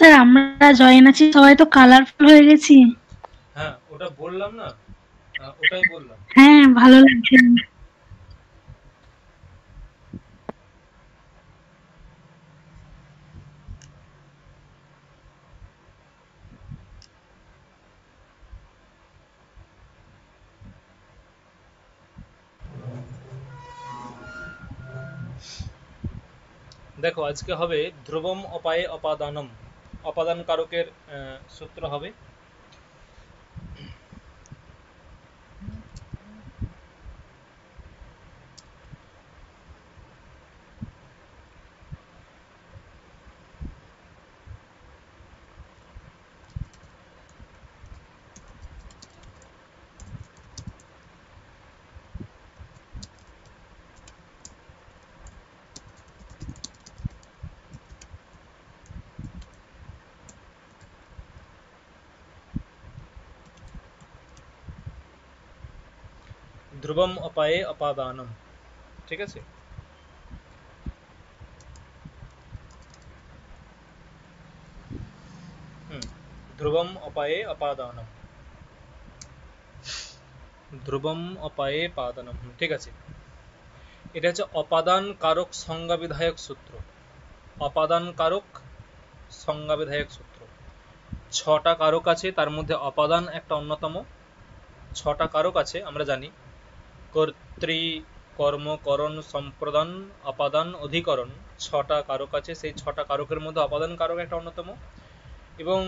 Sir আমরা join আছি সবাই তো কালারফুল হয়ে গেছি। হ্যাঁ, ওটা বললাম না, ওটাই বললাম। হ্যাঁ ভালো লাগছে। দেখো আজকে হবে ধ্রুবম অপায়ে অপাদানম, অপাদান কারকের সূত্র হবে। ধ্রুবম অপায়ে অপাদানম, ঠিক আছে। ধ্রুবম অপায়ে অপাদানম, ধ্রুবম অপায়ে পাদানম, ঠিক আছে। এটা হচ্ছে অপাদান কারক সংজ্ঞা বিধায়ক সূত্র। অপাদান কারক সংজ্ঞা বিধায়ক সূত্র। ছটা কারক আছে, তার মধ্যে অপাদান একটা অন্যতম। ছটা কারক আছে আমরা জানি, কর্তৃ, কর্ম, করণ, সম্প্রদান, অপাদান, অধিকরণ। ছটা কারক আছে, সেই ছটা কারকের মধ্যে অপাদান কারক একটা অন্যতম। এবং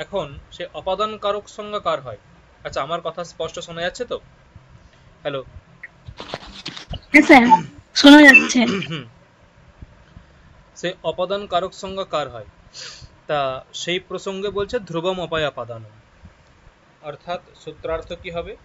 এখন সে অপাদান কারক সংজ্ঞা কার হয়? আচ্ছা, আমার কথা স্পষ্ট শোনা যাচ্ছে তো? হ্যালো? হ্যাঁ স্যার শোনা যাচ্ছে। সে অপাদান কারক সংজ্ঞা কার হয়? তা সেই প্রসঙ্গে বলছে ধ্রুবম অপায় অপাদান, অর্থাৎ সূত্রার্থ কি হবে?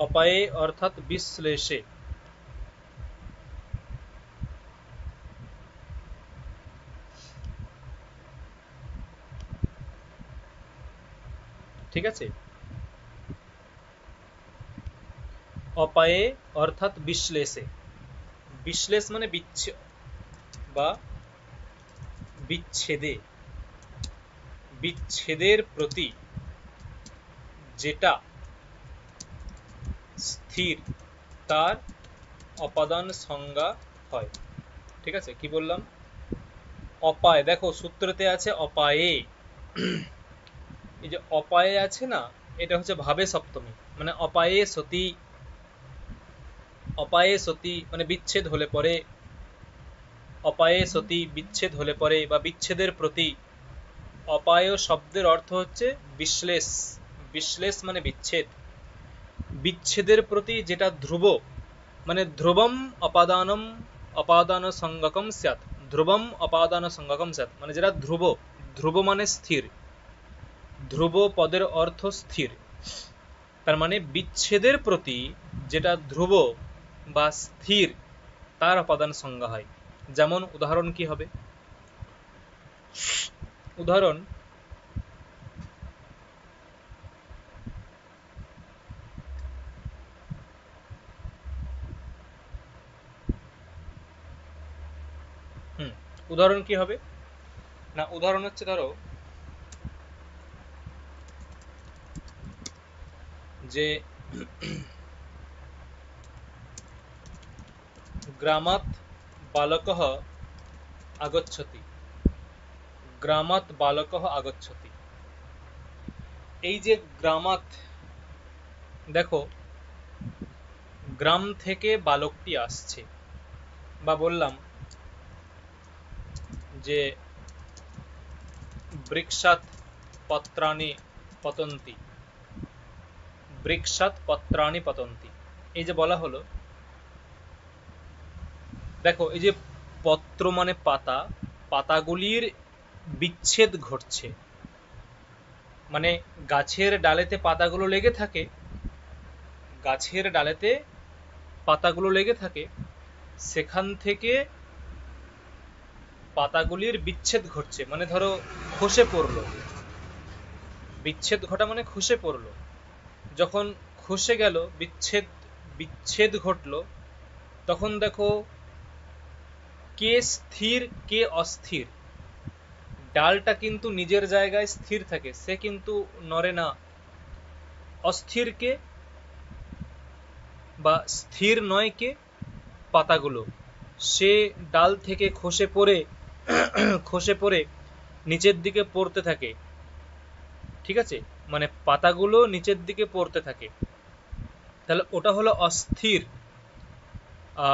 অপায়ে অর্থাৎ বিশ্লেষে, ঠিক আছে। অপায়ে অর্থাৎ বিশ্লেষে, বিশ্লেষ মানে বা বিচ্ছেদে, বিচ্ছেদের প্রতি যেটা স্থির তার অপাদান সংজ্ঞা হয়, ঠিক আছে। কি বললাম? অপায়, দেখো সূত্রতে আছে অপায়ে। এই যে অপায়ে আছে না, এটা হচ্ছে ভাবে সপ্তমী, মানে অপায়ে সতী, অপায়ে সতী মানে বিচ্ছেদ হলে পরে, অপায়ে সতী বিচ্ছেদ হলে পরে বা বিচ্ছেদের প্রতি। অপায় শব্দের অর্থ হচ্ছে বিশ্লেষ, বিশ্লেষ মানে বিচ্ছেদ, বিচ্ছেদের প্রতি যেটা ধ্রুব, মানে ধ্রুবম অপাদানম অপাদান সংজ্ঞকম স্যাৎ, ধ্রুবম অপাদান সংজ্ঞকম স্যাৎ মানে যেটা ধ্রুব, ধ্রুব মানে স্থির, ধ্রুব পদের অর্থ স্থির। তার মানে বিচ্ছেদের প্রতি যেটা ধ্রুব বা স্থির তার অপাদান সংজ্ঞা হয়। যেমন উদাহরণ কি হবে? উদাহরণ, উদাহরণ কি হবে না, উদাহরণ হচ্ছে ধরো যে গ্রামাৎ বালকः আগচ্ছতি, গ্রামাৎ বালকः আগচ্ছতি। এই যে গ্রামাৎ, দেখো গ্রাম থেকে বালকটি আসছে, বা বললাম যে বৃক্ষাৎ পত্রাণি পতন্তি, বৃক্ষাৎ পত্রাণি পতন্তি, এই যে বলা হলো, দেখো এই যে পত্র মানে পাতা, পাতাগুলির বিচ্ছেদ ঘটছে, মানে গাছের ডালেতে পাতাগুলো লেগে থাকে, গাছের ডালেতে পাতাগুলো লেগে থাকে, সেখান থেকে পাতাগুলির বিচ্ছেদ ঘটছে, মানে ধরো খসে পড়লো, বিচ্ছেদ ঘটা মানে খসে পড়লো, যখন খসে গেল, বিচ্ছেদ ঘটলো, তখন দেখো কে স্থির কে অস্থির। ডালটা কিন্তু নিজের জায়গায় স্থির থাকে, সে কিন্তু নড়ে না। অস্থির কে বা স্থির নয় কে? পাতাগুলো। সে ডাল থেকে খসে পড়ে নিচের দিকে পড়তে থাকে, ঠিক আছে, মানে পাতাগুলো নিচের দিকে পড়তে থাকে, তাহলে ওটা হলো অস্থির।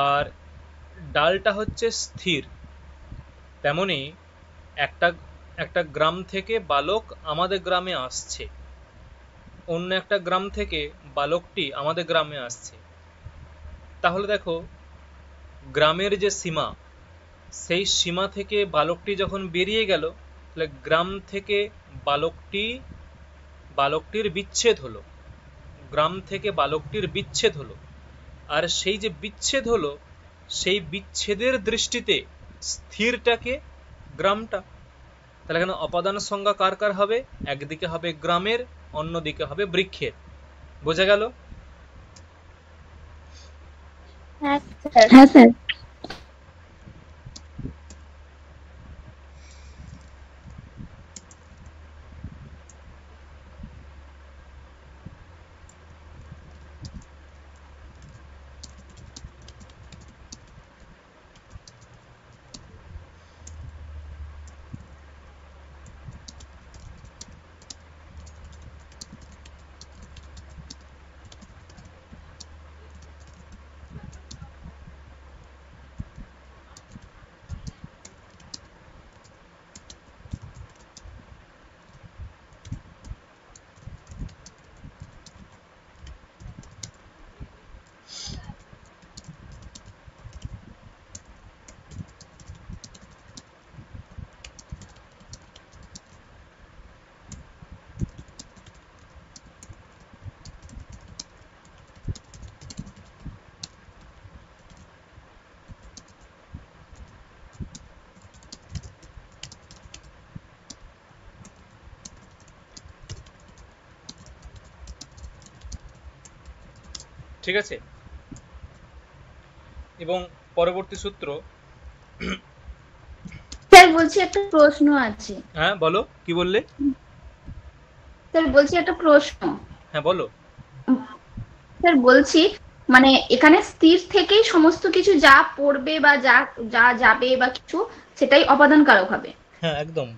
আর ডালটা হচ্ছে স্থির। তেমনি একটা একটা গ্রাম থেকে বালক আমাদের গ্রামে আসছে, অন্য একটা গ্রাম থেকে বালকটি আমাদের গ্রামে আসছে। তাহলে দেখো গ্রামের যে সীমা, সেই সীমা থেকে বালকটি যখন বেরিয়ে গেল, তাহলে গ্রাম থেকে বালকটির বিচ্ছেদ হলো, গ্রাম থেকে বালকটির বিচ্ছেদ হলো। আর সেই যে বিচ্ছেদ হলো, সেই বিচ্ছেদের দৃষ্টিতে স্থিরটাকে গ্রামটা। তাহলে এখানে অপাদান সংজ্ঞা কার কার হবে? একদিকে হবে গ্রামের, অন্যদিকে হবে বৃক্ষের। বোঝা গেল? হ্যাঁ স্যার। ঠিক আছে। এবং পরবর্তী সূত্র, স্যার বলছি একটা প্রশ্ন আছে। হ্যাঁ বলো, কি বললে? স্যার বলছি একটা প্রশ্ন। হ্যাঁ বলো। স্যার বলছি মানে এখানে স্থির থেকেই সমস্ত কিছু যা পড়বে বা যা যা যাবে বা কিছু সেটাই অপাদান কারক হবে। হ্যাঁ একদম।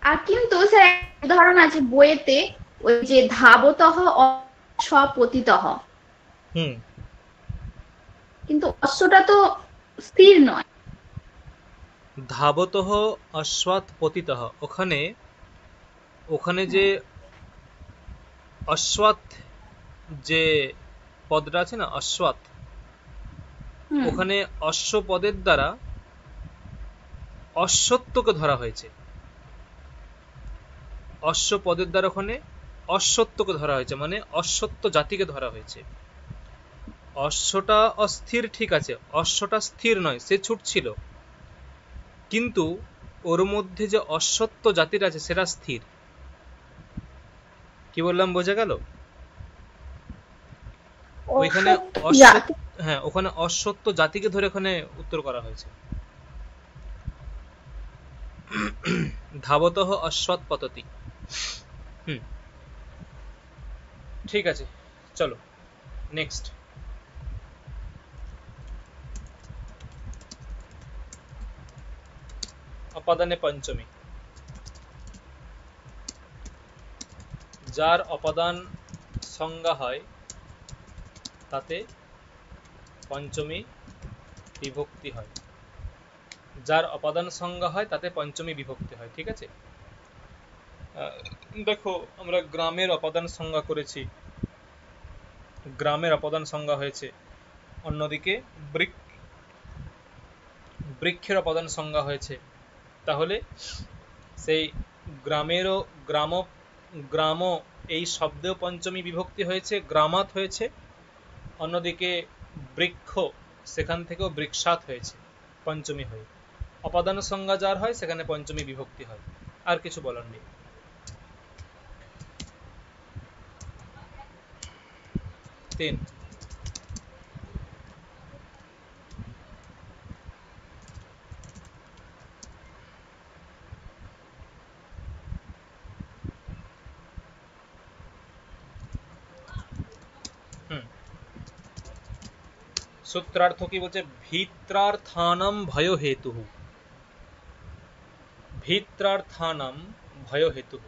আর কিন্তু স্যার উদাহরণ আছে বইয়েতে, ওই যে ধাবতঃ অশ্বপতিতঃ, হুম। কিন্তু অশ্বটা তো স্থির নয়। ধাবতঃ অশ্বাৎ পতিতঃ, ওখানে যে অশ্বাৎ যে পদটা আছে না, অশ্বাৎ, ওখানে অশ্ব পদের দ্বারা অশ্বত্বকে ধরা হয়েছে। অশ্ব পদের দ্বারা ওখানে অশ্বত্বকে ধরা হয়েছে, মানে অশ্বত্ব জাতিকে ধরা হয়েছে। অশ্বটা অস্থির, ঠিক আছে, অশ্বটা স্থির নয়, সে ছুটছিল, কিন্তু ওর মধ্যে যে অশ্বত্ব জাতির আছে সেটা স্থির। কি বললাম, বোঝা গেল? ওইখানে হ্যাঁ, ওখানে অশ্বত্ব জাতিকে ধরে ওখানে উত্তর করা হয়েছে। ধাবতঃ অশ্বাৎ পততি। ঠিক আছে, চলো নেক্সট। অপাদানে পঞ্চমী। যার অপাদান সংজ্ঞা হয় তাতে পঞ্চমী বিভক্তি হয়। যার অপাদান সংজ্ঞা হয় তাতে পঞ্চমী বিভক্তি হয়, ঠিক আছে। দেখো আমরা গ্রামের অপাদান সংজ্ঞা করেছি, গ্রামের অপাদান সংজ্ঞা হয়েছে, অন্যদিকে বৃক্ষের অপাদান সংজ্ঞা হয়েছে। তাহলে সেই গ্রাম এই শব্দেও পঞ্চমী বিভক্তি হয়েছে, গ্রামাত হয়েছে। অন্যদিকে বৃক্ষ, সেখান থেকেও বৃক্ষাত হয়েছে। পঞ্চমী হয়। অপাদান সংজ্ঞা যার হয় সেখানে পঞ্চমী বিভক্তি হয়। আর কিছু বলার নেই। তিন, সূত্রার্থ কি বলছে? ভিত্রার্থানাম ভয় হেতু, ভিত্রার্থানাম ভয় হেতু।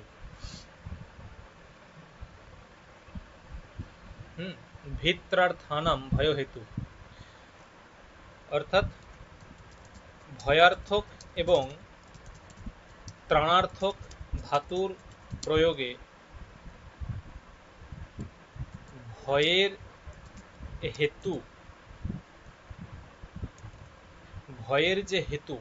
ভিত্রার্থানাম ভয় হেতু অর্থাৎ ভয়ার্থক এবং ত্রাণার্থক ধাতুর প্রয়োগে ভয়ের হেতু, ভয়ের যে হেতু,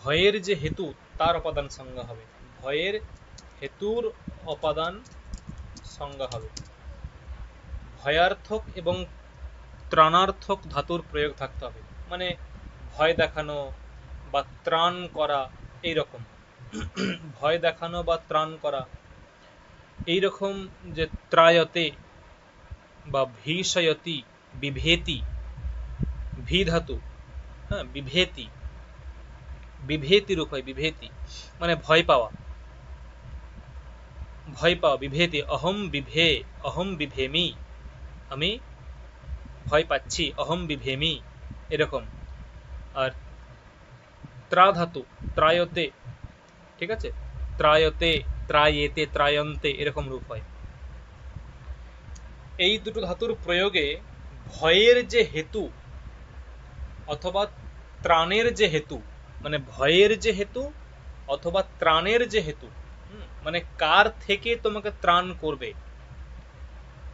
ভয়ের যে হেতু তার উপাদান সংজ্ঞা হবে। ভয়ের হেতুর উপাদান সংজ্ঞা হবে। ভয়ার্থক এবং ত্রাণার্থক ধাতুর প্রয়োগ থাকতে হবে, মানে ভয় দেখানো বা ত্রাণ করা, এইরকম ভয় দেখানো বা ত্রাণ করা, এইরকম যে ত্রায়তে বা ভীষয়তি, বিভেতি, ভি ধাতু, হ্যাঁ বিভেতি, বিভেতি রূপ হয়, বিভেতি মানে ভয় পাওয়া, ভয় পাওয়া, বিভেতি, অহম বিভে, অহম বিভেমি, আমি ভয় পাচ্ছি, অহম বিভেমি, এরকম। আর ত্রা ধাতু, ত্রায়তে, ঠিক আছে, ত্রায়তে, ত্রায়েতে, ত্রায়ন্তে, এরকম রূপ হয়। এই দুটো ধাতুর প্রয়োগে ভয়ের যে হেতু অথবা ত্রাণের যে হেতু, মানে ভয়ের যে হেতু অথবা ত্রাণের যে হেতু, মানে কার থেকে তোমাকে ত্রাণ করবে,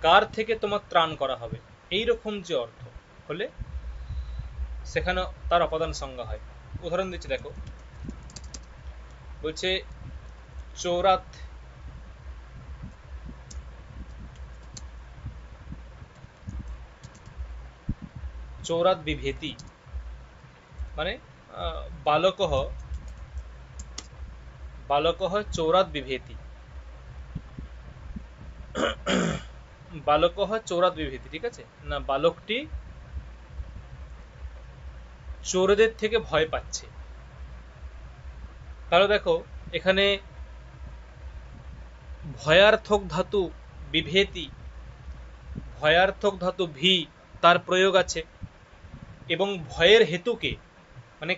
কার থেকে তোমার ত্রাণ করা হবে, এইরকম যে অর্থ হলে সেখানে তার অপাদান সংজ্ঞা হয়। উদাহরণ দিচ্ছি দেখো, বলছে চৌরাত, চৌরাত বিভেতি মানে বালকঃ, বালকঃ চৌরাত বিভেতি, বালকঃ চৌরাত বিভেতি, ঠিক আছে না, বালকটি চোরদের থেকে ভয় পাচ্ছে। তাহলে দেখো এখানে ভয়ার্থক ধাতু বিভেতি, ভয়ার্থক ধাতু ভি, তার প্রয়োগ আছে, এবং ভয়ের হেতুকে, মানে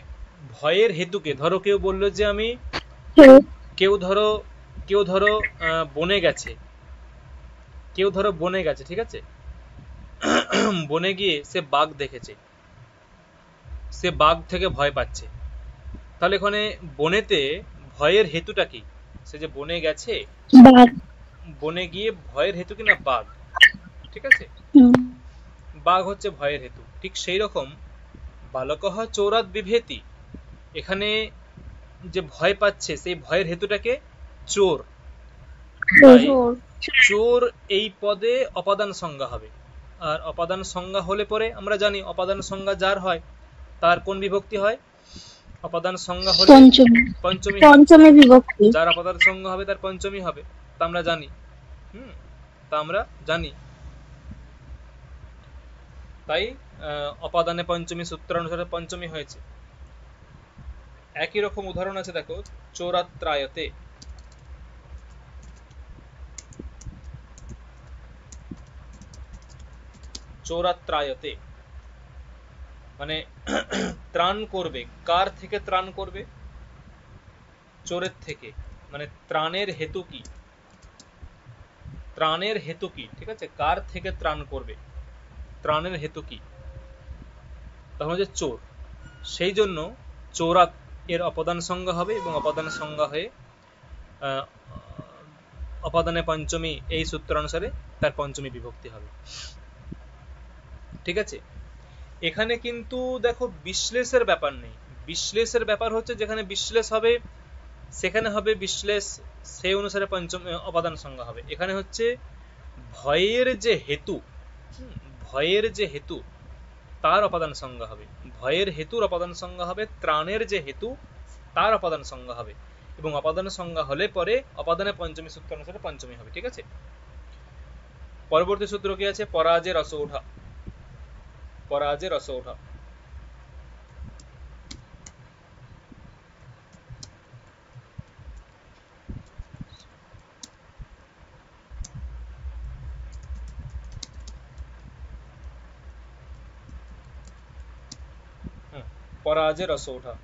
ভয়ের হেতুকে, ধরো কেউ বললো যে আমি, কেউ ধরো বনে গেছে, কেউ ধরো বনে গেছে, ঠিক আছে, বনে গিয়ে সে বাঘ দেখেছে, সে বাঘ থেকে ভয় পাচ্ছে। তাহলে এখানে বনেতে ভয়ের হেতুটা কি? সে যে বনে গেছে, বনে গিয়ে ভয়ের হেতু কি না বাঘ, ঠিক আছে, বাঘ হচ্ছে ভয়ের হেতু। ঠিক সেই রকম বালকঃ চৌরাত বিভেতি, এখানে যে ভয় পাচ্ছে সেই ভয়ের হেতুটাকে চোর, চোর এই পদে অপাদান সংজ্ঞা হবে। আর অপাদান সংজ্ঞা হলে পরে আমরা জানি অপাদান সংজ্ঞা যার হয় তার কোন বিভক্তি হয়? অপাদান সংজ্ঞা হলে পঞ্চমী, পঞ্চমী বিভক্তি, যার অপাদান সংজ্ঞা হবে তার পঞ্চমী হবে, তা আমরা জানি। তা আমরা জানি। তাই অপাদানে পঞ্চমী সূত্র অনুসারে পঞ্চমী হয়েছে। একই রকম উদাহরণ আছে দেখো, চৌরাত্রায়তে, চৌরাত্রায়তে মানে ত্রাণ করবে, কার থেকে ত্রাণ করবে? চোরের থেকে, মানে ত্রাণের হেতু কি, ত্রাণের হেতু কি, ঠিক আছে, কার থেকে ত্রাণ করবে, ত্রাণের হেতু কি, তখন হচ্ছে চোর। সেই জন্য চৌরাত এর অপাদান সংজ্ঞা হবে এবং অপাদান সংজ্ঞা হয়ে অপাদানে পঞ্চমী এই সূত্র অনুসারে তার পঞ্চমী বিভক্তি হবে, ঠিক আছে। এখানে কিন্তু দেখো বিশ্লেষের ব্যাপার নেই। বিশ্লেষের ব্যাপার হচ্ছে যেখানে বিশ্লেষ হবে সেখানে হবে বিশ্লেষ, সেই অনুসারে পঞ্চম অপাদান সংজ্ঞা হবে। এখানে হচ্ছে ভয়ের যে হেতু, ভয়ের যে হেতু তার অপাদান সংজ্ঞা হবে, ভয়ের হেতুর অপাদান সংজ্ঞা হবে, ত্রাণের যে হেতু তার অপাদান সংজ্ঞা হবে, এবং অপাদান সংজ্ঞা হলে পরে অপাদানে পঞ্চমী সূত্র অনুসারে পঞ্চমী হবে। ঠিক আছে, পরবর্তী সূত্র কি আছে? পরাজে রস ওঠা। পরাজে রস ওঠা। পরাজে রস ওঠা।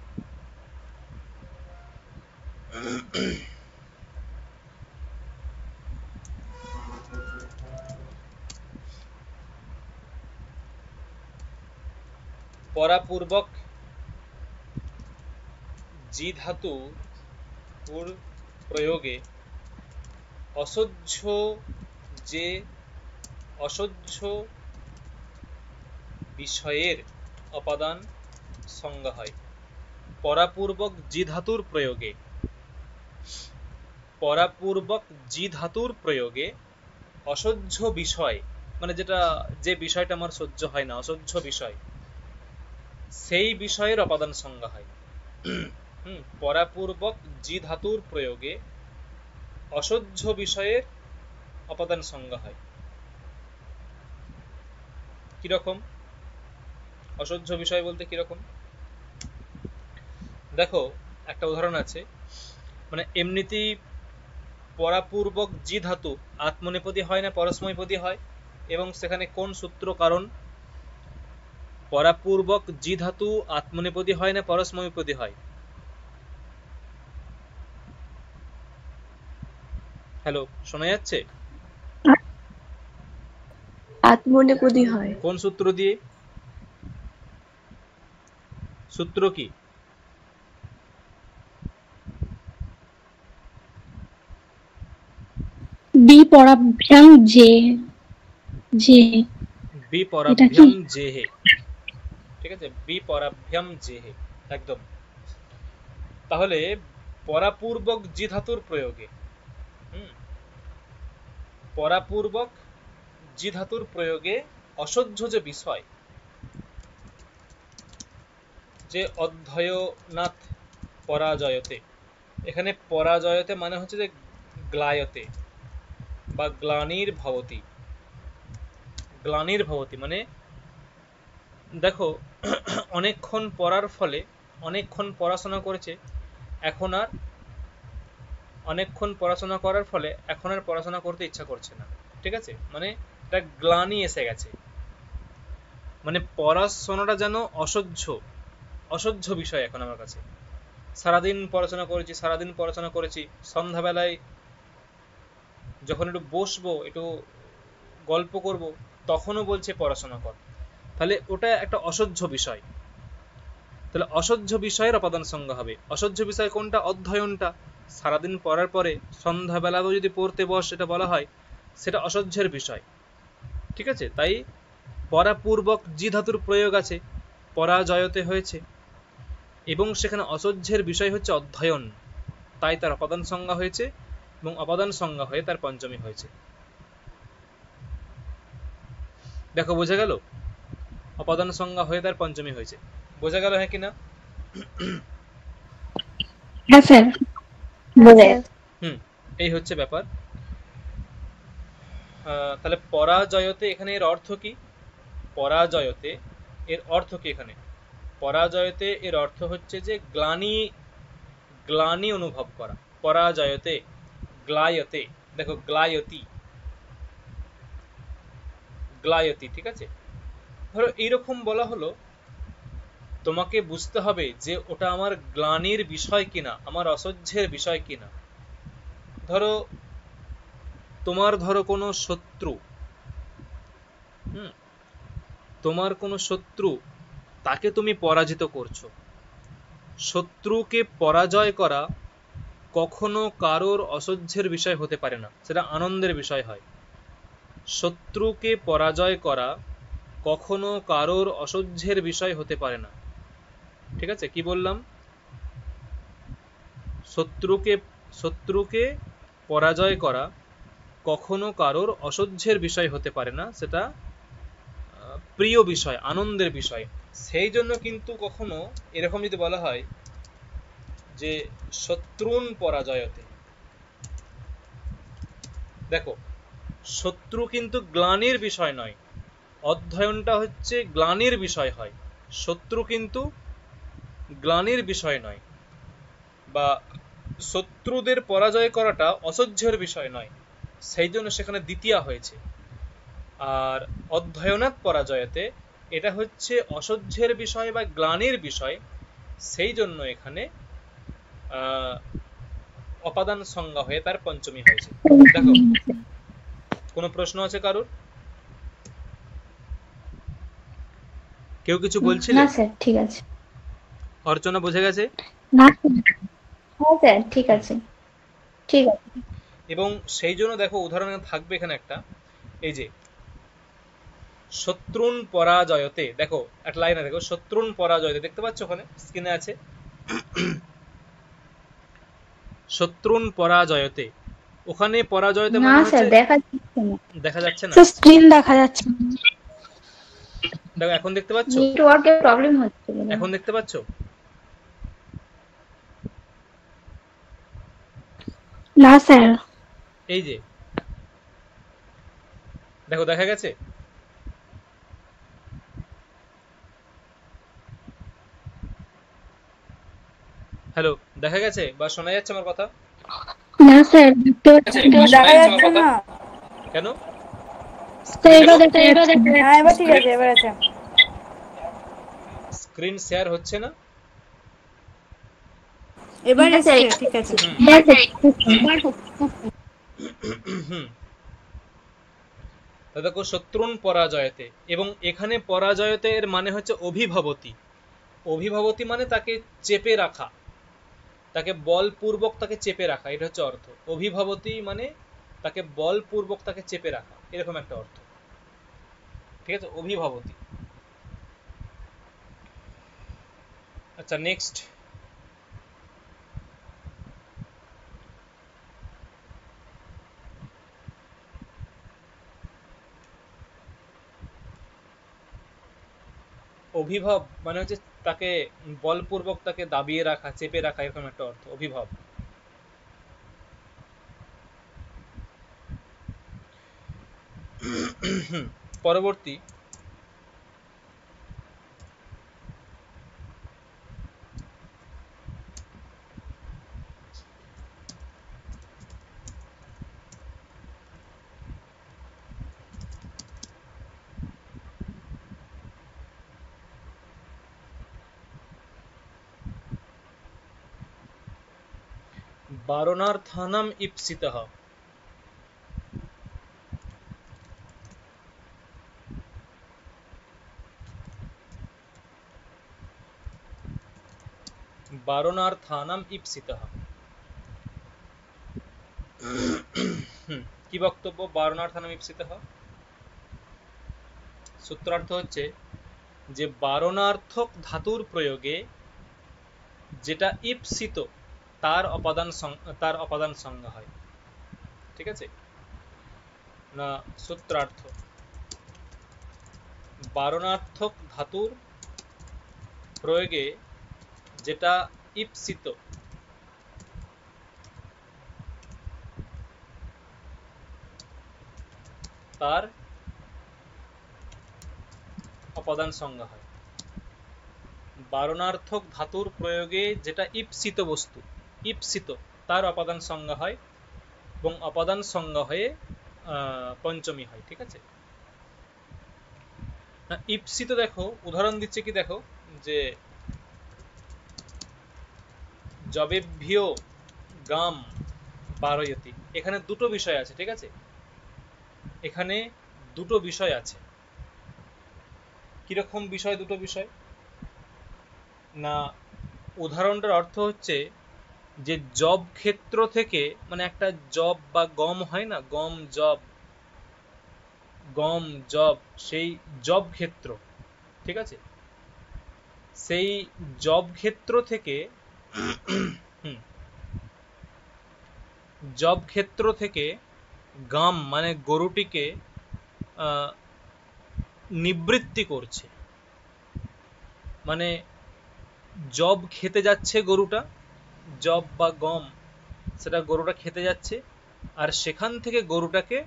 পরাপূর্বক জি ধাতু প্রয়োগে অসহ্য যে অসহ্য বিষয়ের অপাদান সংজ্ঞা হয়। পরাপূর্বক জি ধাতুর প্রয়োগে, পরাপূর্বক জি ধাতুর প্রয়োগে অসহ্য বিষয়, মানে যেটা যে বিষয়টা আমার সহ্য হয় না, অসহ্য বিষয়, সেই বিষয়ের অপাদান সংজ্ঞা হয়। পরাপূর্বক জি ধাতুর প্রয়োগে অসহ্য বিষয়ের অপাদান সংজ্ঞা হয়। কিরকম অসহ্য বিষয় বলতে? কিরকম দেখো, একটা উদাহরণ আছে, মানে এমনিতেই পরাপূর্বক জি ধাতু আত্মনেপদী হয় না পরস্মৈপদী হয়, এবং সেখানে কোন সূত্র কারণ? পরাপূর্বক জি ধাতু আত্মনেপদী হয় না পরস্মৈপদী হয়? হ্যালো, শোনা যাচ্ছে? আত্মনেপদী হয়। কোন সূত্র দিয়ে? সূত্র কি? বিপরাভ্যাং যে যে বিপরাভ্যাং জেহে। ঠিক আছে, বিপরাভ্যাম জেহে, একদম। তাহলে পরাপূর্বক জি ধাতুর প্রয়োগে, পরাপূর্বক জি ধাতুর প্রয়োগে অসহ্য যে বিষয়, যে অধ্যয়নাথ পরাজয়তে, এখানে পরাজয়তে মানে হচ্ছে যে গ্লায়তে বা গ্লানির ভবতি। গ্লানির ভবতি মানে দেখো, অনেকক্ষণ পড়ার ফলে, অনেকক্ষণ পড়াশোনা করেছে, এখন আর অনেকক্ষণ পড়াশোনা করার ফলে এখন আর পড়াশোনা করতে ইচ্ছা করছে না। ঠিক আছে, মানে একটা গ্লানি এসে গেছে, মানে পড়াশোনাটা যেন অসহ্য, অসহ্য বিষয় এখন আমার কাছে। সারাদিন পড়াশোনা করেছি, সারাদিন পড়াশোনা করেছি, সন্ধ্যাবেলায় যখন একটু বসবো, একটু গল্প করব, তখনও বলছে পড়াশোনা কর। তাহলে ওটা একটা অসহ্য বিষয়। তাহলে অসহ্য বিষয়ের অপাদান সংজ্ঞা হবে। অসহ্য বিষয় কোনটা? অধ্যয়নটা। সারাদিন পড়ার পরে সন্ধ্যাবেলাও যদি পড়তে বস, সেটা বলা হয়, সেটা অসহ্যের বিষয়। ঠিক আছে, তাই পরাপূর্বক জি ধাতুর প্রয়োগ আছে, পরাজয়তে হয়েছে, এবং সেখানে অসহ্যের বিষয় হচ্ছে অধ্যয়ন, তাই তার অপাদান সংজ্ঞা হয়েছে, এবং অপাদান সংজ্ঞা হয়ে তার পঞ্চমী হয়েছে। দেখো, বোঝা গেল? অপাদান সংজ্ঞা হয়ে তার পঞ্চমী হয়েছে। বোঝা গেল, হ্যাঁ কিনা? হ্যাঁ স্যার। এই হচ্ছে ব্যাপার। তাহলে পরাজয়তে এখানে এর অর্থ কি? পরাজয়তে এর অর্থ কি? এখানে পরাজয়তে এর অর্থ হচ্ছে যে গ্লানি, গ্লানি অনুভব করা। পরাজয়তে, গ্লায়তে, দেখো গ্লায়তি, গ্লায়তি। ঠিক আছে, ধরো এইরকম বলা হলো, তোমাকে বুঝতে হবে যে ওটা আমার গ্লানির বিষয় কিনা, আমার অসহ্যের বিষয় কিনা। ধরো তোমার, ধরো কোনো শত্রু, তোমার কোনো শত্রু, তাকে তুমি পরাজিত করছো। শত্রুকে পরাজয় করা কখনো কারোর অসহ্যের বিষয় হতে পারে না, সেটা আনন্দের বিষয় হয়। শত্রুকে পরাজয় করা কখনো কারোর অসহ্যের বিষয় হতে পারে না। ঠিক আছে, কি বললাম? শত্রুকে পরাজয় করা কখনো কারোর অসহ্যের বিষয় হতে পারে না, সেটা প্রিয় বিষয়, আনন্দের বিষয়। সেই জন্য কিন্তু কখনো এরকম যদি বলা হয় যে শত্রুন পরাজয়তে, দেখো শত্রু কিন্তু গ্লানির বিষয় নয়, অধ্যয়নটা হচ্ছে গ্লানির বিষয় হয়, শত্রু কিন্তু গ্লানির বিষয় নয়, বা শত্রুদের পরাজয় করাটা অসহ্যের বিষয় নয়, সেই জন্য সেখানে দ্বিতীয়া হয়েছে। আর অধ্যয়নাৎ পরাজয়তে এটা হচ্ছে অসহ্যের বিষয় বা গ্লানির বিষয়, সেই জন্য এখানে অপাদান সংজ্ঞা হয়ে তার পঞ্চমী হয়েছে। দেখো কোনো প্রশ্ন আছে কারুর? কেউ কিছু বলছিলে? না স্যার ঠিক আছে। অর্চনা বুঝে গেছে? না হ্যাঁ স্যার ঠিক আছে, ঠিক আছে। এবং সেই জন্য দেখো উদাহরণ থাকবে এখানে একটা, এই যে শত্রুন পরাজয়তে, দেখো একটা লাইনে দেখো শত্রুন পরাজয়তে, দেখতে পাচ্ছ ওখানে স্ক্রিনে আছে শত্রুন পরাজয়তে। ওখানে পরাজয়তে না মানে স্যার হচ্ছে, দেখা যাচ্ছে না, দেখা যাচ্ছে না? স্যার স্ক্রিন দেখা যাচ্ছে না। দেখো এখন দেখতে পাচ্ছ? নেটওয়ার্কের প্রবলেম হচ্ছে বোধহয়। এখন দেখতে পাচ্ছ? না স্যার। এই যে দেখো দেখা গেছে? হ্যালো, দেখা গেছে বা শোনা যাচ্ছে আমার কথা? না স্যার দেখতে পাচ্ছি না। দেখা যাচ্ছে না। কেন? স্যার স্ক্রিন এবার দেখা যাচ্ছে। হ্যাঁ এবার ঠিক আছে, এবার আছে। স্ক্রিন শেয়ার হচ্ছে না? এবার হ্যাঁ স্যার, এসছে, ঠিক আছে। হ্যাঁ স্যার হুম, তা দেখো শত্রুন পরাজয়তে, এবং এখানে পরাজয়তে এর মানে হচ্ছে অভিভবতি। অভিভবতি মানে তাকে চেপে রাখা, তাকে বলপূর্বক তাকে চেপে রাখা, এটা হচ্ছে অর্থ। অভিভবতি মানে তাকে বলপূর্বক তাকে চেপে রাখা, এরকম একটা অর্থ, ঠিক আছে? অভিভবতি। আচ্ছা নেক্সট, অভিভব মানে হচ্ছে তাকে বলপূর্বক তাকে দাবিয়ে রাখা, চেপে রাখা, এরকম একটা অর্থ অভিভব। পরবর্তী, বারণার্থানাম ইপ্সিতঃ। বারণার্থানাম ইপ্সিতঃ। কি বক্তব্য বারণার্থানাম ইপ্সিতঃ? সূত্রার্থ হচ্ছে যে বারণার্থক ধাতুর প্রয়োগে যেটা ইপ্সিত তার অপাদান সংজ্ঞা হয়, ঠিক আছে না? সূত্রার্থ, বারণার্থক ধাতুর প্রয়োগে যেটা ইপ্সিত তার অপাদান সংজ্ঞা হয়। বারণার্থক ধাতুর প্রয়োগে যেটা ইপ্সিত বস্তু, ইপ্সিত তার অপাদান সংজ্ঞা হয়, এবং অপাদান সংজ্ঞা হয়ে পঞ্চমী হয়, ঠিক আছে? ইপ্সিত দেখো উদাহরণ দিচ্ছে কি, দেখো যে জবেভ্যো গাম বারয়তি, এখানে দুটো বিষয় আছে, ঠিক আছে? এখানে দুটো বিষয় আছে। কিরকম বিষয় দুটো বিষয়? না, উদাহরণটার অর্থ হচ্ছে যে জব ক্ষেত্র থেকে, মানে একটা জব বা গম হয় না, গম জব, সেই জব ক্ষেত্র, ঠিক আছে? সেই জব ক্ষেত্র থেকে জব ক্ষেত্র থেকে গাম মানে গরুটিকে নিবৃত্তি করছে, মানে জব খেতে যাচ্ছে গরুটা, জব বা গম সেটা গরুটা খেতে যাচ্ছে, আর সেখান থেকে গরুটাকে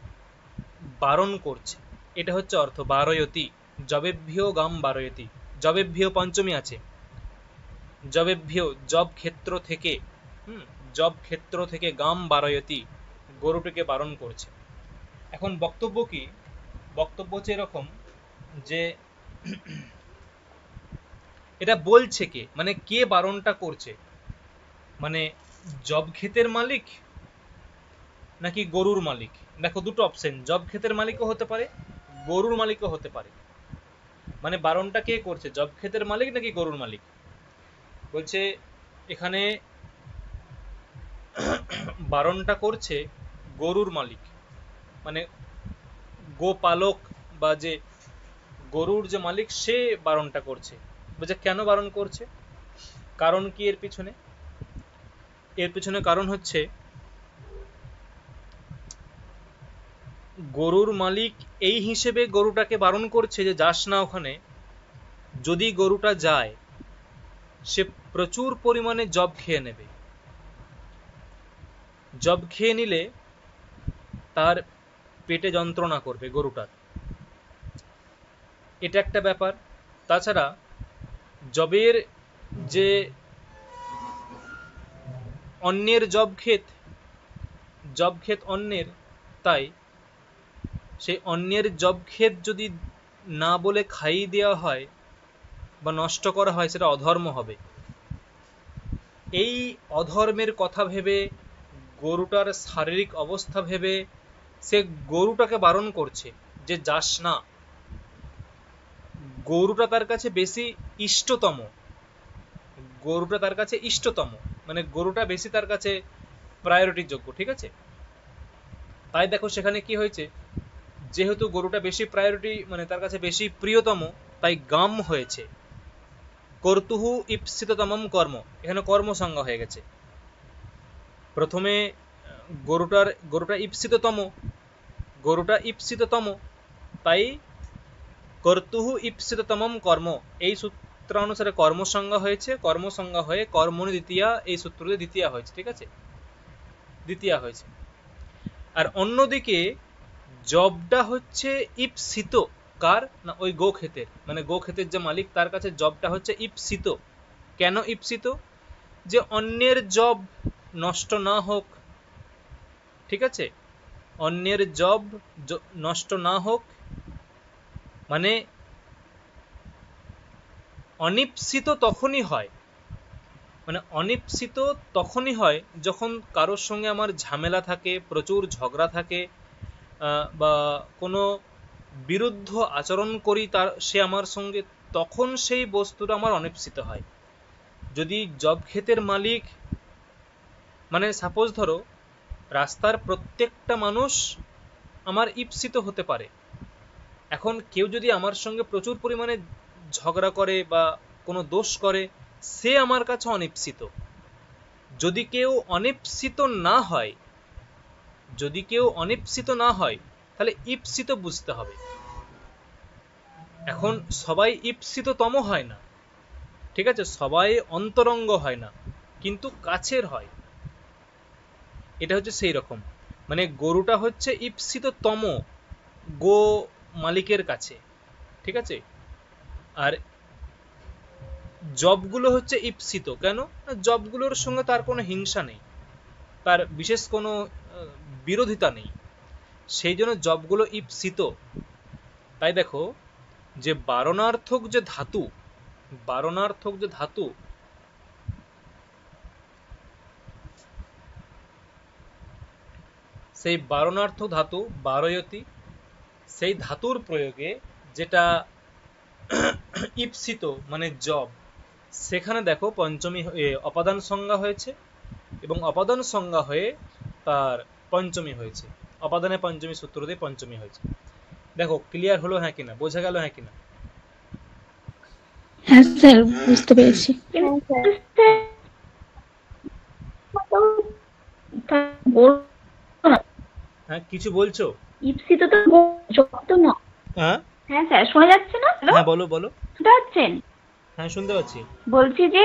বারণ করছে, এটা হচ্ছে অর্থ বারয়তি। জবেভ্যো গাম বারয়তি, জবেভ্যো পঞ্চমী আছে, জবেভ্যো জব ক্ষেত্র থেকে, জব ক্ষেত্র থেকে গাম বারয়তি গরুটিকে বারণ করছে। এখন বক্তব্য কি? বক্তব্য হচ্ছে এরকম যে এটা বলছে কে, মানে কে বারণটা করছে, মানে জব ক্ষেতের মালিক নাকি গরুর মালিক? দেখো দুটো অপশন, জব ক্ষেতের মালিকও হতে পারে, গরুর মালিকও হতে পারে। মানে বারণটা কে করছে, জব ক্ষেতের মালিক নাকি গরুর মালিক? বলছে এখানে বারণটা করছে গরুর মালিক, মানে গোপালক বা যে গরুর যে মালিক সে বারণটা করছে। বলছে কেন বারণ করছে, কারণ কি এর পিছনে? এর পিছনে কারণ হচ্ছে গরুর মালিক এই হিসেবে গরুটাকে বারণ করছে যে যাস না ওখানে, যদি গরুটা যায় সে প্রচুর পরিমাণে জব খেয়ে নেবে, জব খেয়ে নিলে তার পেটে যন্ত্রণা করবে গরুটার, এটা একটা ব্যাপার। তাছাড়া জবের যে অন্যের জব ক্ষেত অন্যের, তাই সেই অন্যের জব ক্ষেত যদি না বলে খাইয়ে দেওয়া হয় বা নষ্ট করা হয় সেটা অধর্ম হবে। এই অধর্মের কথা ভেবে, গরুটার শারীরিক অবস্থা ভেবে সে গরুটাকে বারণ করছে যে যাস না। গরুটা তার কাছে বেশি ইষ্টতম, গরুটা তার কাছে ইষ্টতম, মানে গরুটা বেশি তার কাছে প্রায়োরিটির যোগ্য, ঠিক আছে? তাই দেখো সেখানে কি হয়েছে, যেহেতু গরুটা বেশি প্রায়োরিটি, মানে তার কাছে বেশি প্রিয়তম, তাই গাম হয়েছে। কর্তুহু ইপ্সিততমম কর্ম, এখানে কর্ম সংজ্ঞা হয়ে গেছে। প্রথমে গরুটা ইপ্সিততম, তাই কর্তুহু ইপ্সিততমম কর্ম, এই সূত্রানুসারে কর্ম সংজ্ঞা হয়েছে, কর্ম সংজ্ঞা হয়ে কর্মণি দ্বিতীয়া, এই সূত্রতে দ্বিতীয়া হয়েছে, ঠিক আছে? দ্বিতীয়া হয়েছে। আর অন্যদিকে জবটা হচ্ছে ইপ্সিত, কার না ওই গোক্ষেতের, মানে গোক্ষেতের যে মালিক তার কাছে জবটা হচ্ছে ইপ্সিত। কেন ইপ্সিত? যে অন্যের জব নষ্ট না হোক, ঠিক আছে? অন্যের জব নষ্ট না হোক, মানে অনিপ্সিত তখনই হয়, মানে অনিপ্সিত তখনই হয় যখন কারোর সঙ্গে আমার ঝামেলা থাকে, প্রচুর ঝগড়া থাকে, বা কোনো বিরুদ্ধ আচরণ করি তার সে আমার সঙ্গে, তখন সেই বস্তুটা আমার অনিপ্সিত হয়। যদি জব ক্ষেতের মালিক, মানে সাপোজ ধরো রাস্তার প্রত্যেকটা মানুষ আমার ইপ্সিত হতে পারে, এখন কেউ যদি আমার সঙ্গে প্রচুর পরিমাণে ঝগড়া করে বা কোনো দোষ করে, সে আমার কাছে অনিপ্সিত। যদি কেউ অনিপ্সিত না হয় তাহলে ইপ্সিত বুঝতে হবে। এখন সবাই ইপ্সিততম হয় না, ঠিক আছে? সবাই অন্তরঙ্গ হয় না, কিন্তু কাছের হয়। এটা হচ্ছে সেই রকম, মানে গরুটা হচ্ছে ইপ্সিততম গো মালিকের কাছে, ঠিক আছে? আর জবগুলো হচ্ছে ইপ্সিত। কেন? জবগুলোর সঙ্গে তার কোনো হিংসা নেই, তার বিশেষ কোনো বিরোধিতা নেই, সেই জন্য জবগুলো ইপ্সিত। তাই দেখো যে বারণার্থক যে ধাতু, সেই বারণার্থক ধাতু বারয়তি, সেই ধাতুর প্রয়োগে যেটা ইপ্সিত মানে জব, সেখানে দেখো পঞ্চমী অপাদান সংজ্ঞা হয়েছে, এবং অপাদান সংজ্ঞা হয়ে তার পঞ্চমী হয়েছে, অপাদানে পঞ্চমী সূত্র দিয়ে পঞ্চমী হয়েছে। দেখো ক্লিয়ার হলো হ্যাঁ কিনা, বোঝা গেল হ্যাঁ কিনা? হ্যাঁ স্যার, বুঝতে পেরেছি। হ্যাঁ কিছু বলছো? ইপ্সিত তো জব তো না। হ্যাঁ হ্যাঁ স্যার, শোনা যাচ্ছে না? হ্যালো, হ্যাঁ বলো বলো। শুনতে পাচ্ছেন? হ্যাঁ শুনতে পাচ্ছি। বলছি যে